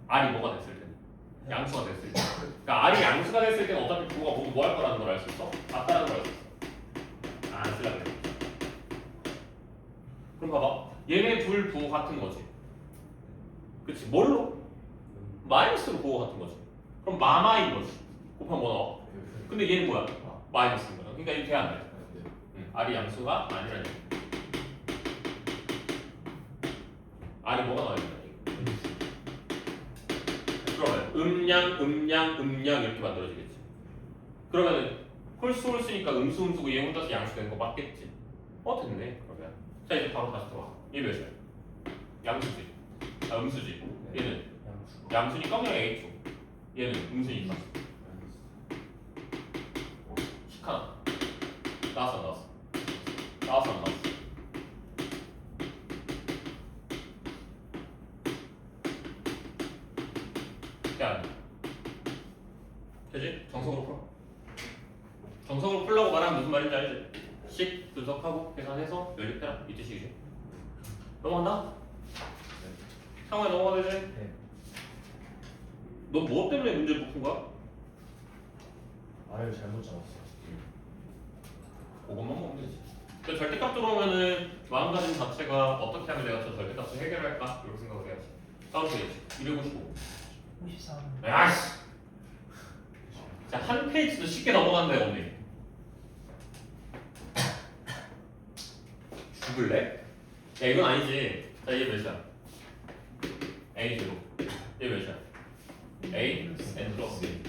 r이 뭐가 됐을 때는 양수가 됐을 때. 그러니까 r이 양수가 됐을 때는 어차피 부호가 모두 뭐 할 거라는 걸 알 수 있어? 같다는 걸 알 수 있어. 안 쓰려 그래. 그럼 봐봐. 얘네 둘 부호 같은 거지. 그치? 뭘로? 마이너스로 부호 같은 거지. 그럼 마마인 거지. 곱하면 뭐 나와? 근데 얘는 뭐야? 마이너스인 거야. 그러니까 이렇게 안 돼. r이 양수가 아니라는 얘기. r이 뭐가 나와야 된다. 그러면 음양 이렇게 만들어지겠지. 그러면은 홀수니까 음수고 얘 혼자서 양수 되는 거 맞겠지. 됐네. 그러면 자 이제 바로 다시 들어와. 얘 몇이야? 양수지. 음수지. 얘는 양수니까 그냥 A죠. 얘는 음수니까. 시카나 나왔어 안 나왔어? 나왔어 안 나왔어? 야 되지? 정석으로 풀어. 정석으로 풀라고 말하면 무슨 말인지 알지? 식 분석하고 계산해서 연립해라 이 뜻이지. 넘어간다? 상호에 넘어가야 되지? 네. 너 뭐 때문에 문제를 푼 거야? R을 잘못 잡았어요. 그것만 보면 되지. 그 절대값 들어오면은 마음가짐 자체가 어떻게 하면 내가 저 절대값을 해결할까? 이렇게 생각을 해야지. 다음 페이지 255. 53. 야씨. 자, 한 페이지도 쉽게 넘어간대 언니. 죽을래? 야 이건 아니지. 자 얘 몇이야? A 제로. 얘 몇이야? A n 플러스 1.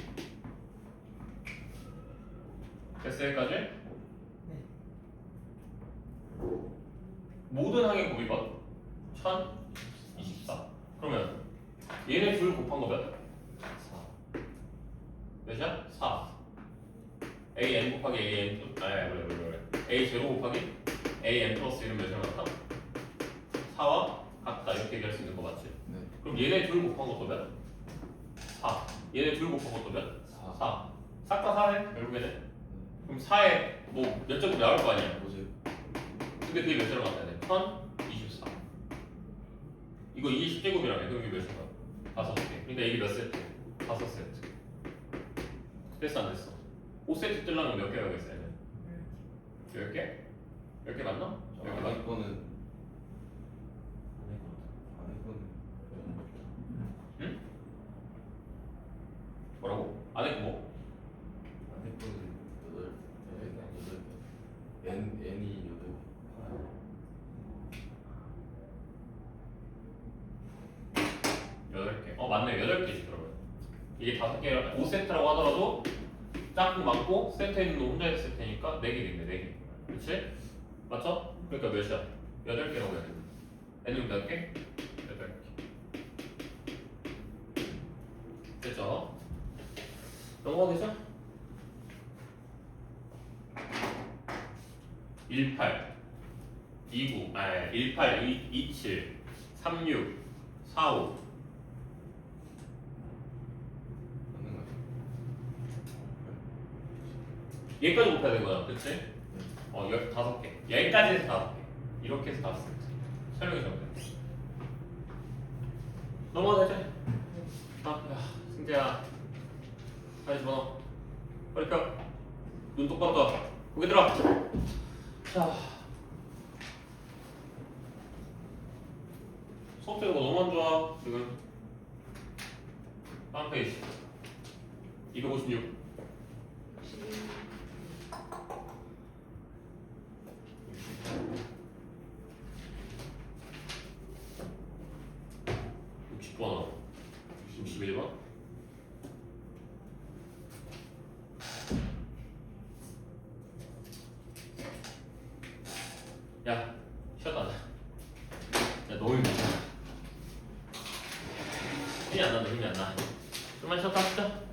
됐어 여기까지? 네. 모든 항의 곱이건 1024. 그러면 얘네 둘 곱한 거 몇? 4. 몇이야? 4. a n 곱하기 a n 그래. a 제로 곱하기 a n 플러스 1은 몇이랑 같다? 4와 같다 이렇게 얘기할 수 있는 거 맞지? 네. 그럼 얘네 둘 곱한 것도 몇? 4. 얘네 둘 곱한 것도 몇? 4. 싹 다 4네 결국에는. 그럼 4에 뭐 몇 제곱 나올 거 아니야? 어제 근데 그게 몇 제로 같아야 돼? 1024. 이거 20제곱이라며. 그럼 이게 몇인 거야? 5개. 그러니까 이게 몇 세트? 5세트. 됐어 안 됐어? 5세트 뜨려면 몇 개가 있어야 돼? 10개? 10개 맞나? 10개 맞나? 안에 거는 안 했거든. 안에 거는 응? 뭐라고? 안에 거 뭐? 안에 거는 8개. n이 8개. 맞네. 8개지 그러면. 이게 5개라 5세트라고 하더라도 짝꿍 맞고 세트에 있는 거 혼자 했을 테니까 4개겠네. 4개. 그렇지? 맞죠? 그러니까 몇이야? 8개라고 해야 돼. n은 몇 개? 8개. 됐죠? 넘어가겠죠? 18 29 18 27 36 45 맞는 거 같아요. 얘까지 곱해야 되는 거야, 그치? 15개. 얘까지 해서 5개. 이렇게 해서 5개. 설명이 잘못됐네. 넘어가자, 이제. 야, 승재야. 빨리 집어넣어. 빨리 펴. 눈 똑바로 떠. 고개 들어. 자. 수업 되는 거 너무 안 좋아, 지금. 다음 페이지. 256. 60번, 61번. 야, 쉬었다 하자. 야, 너무 힘들어. 힘이 안 난다, 힘이 안 나. 좀만 쉬었다 합시다.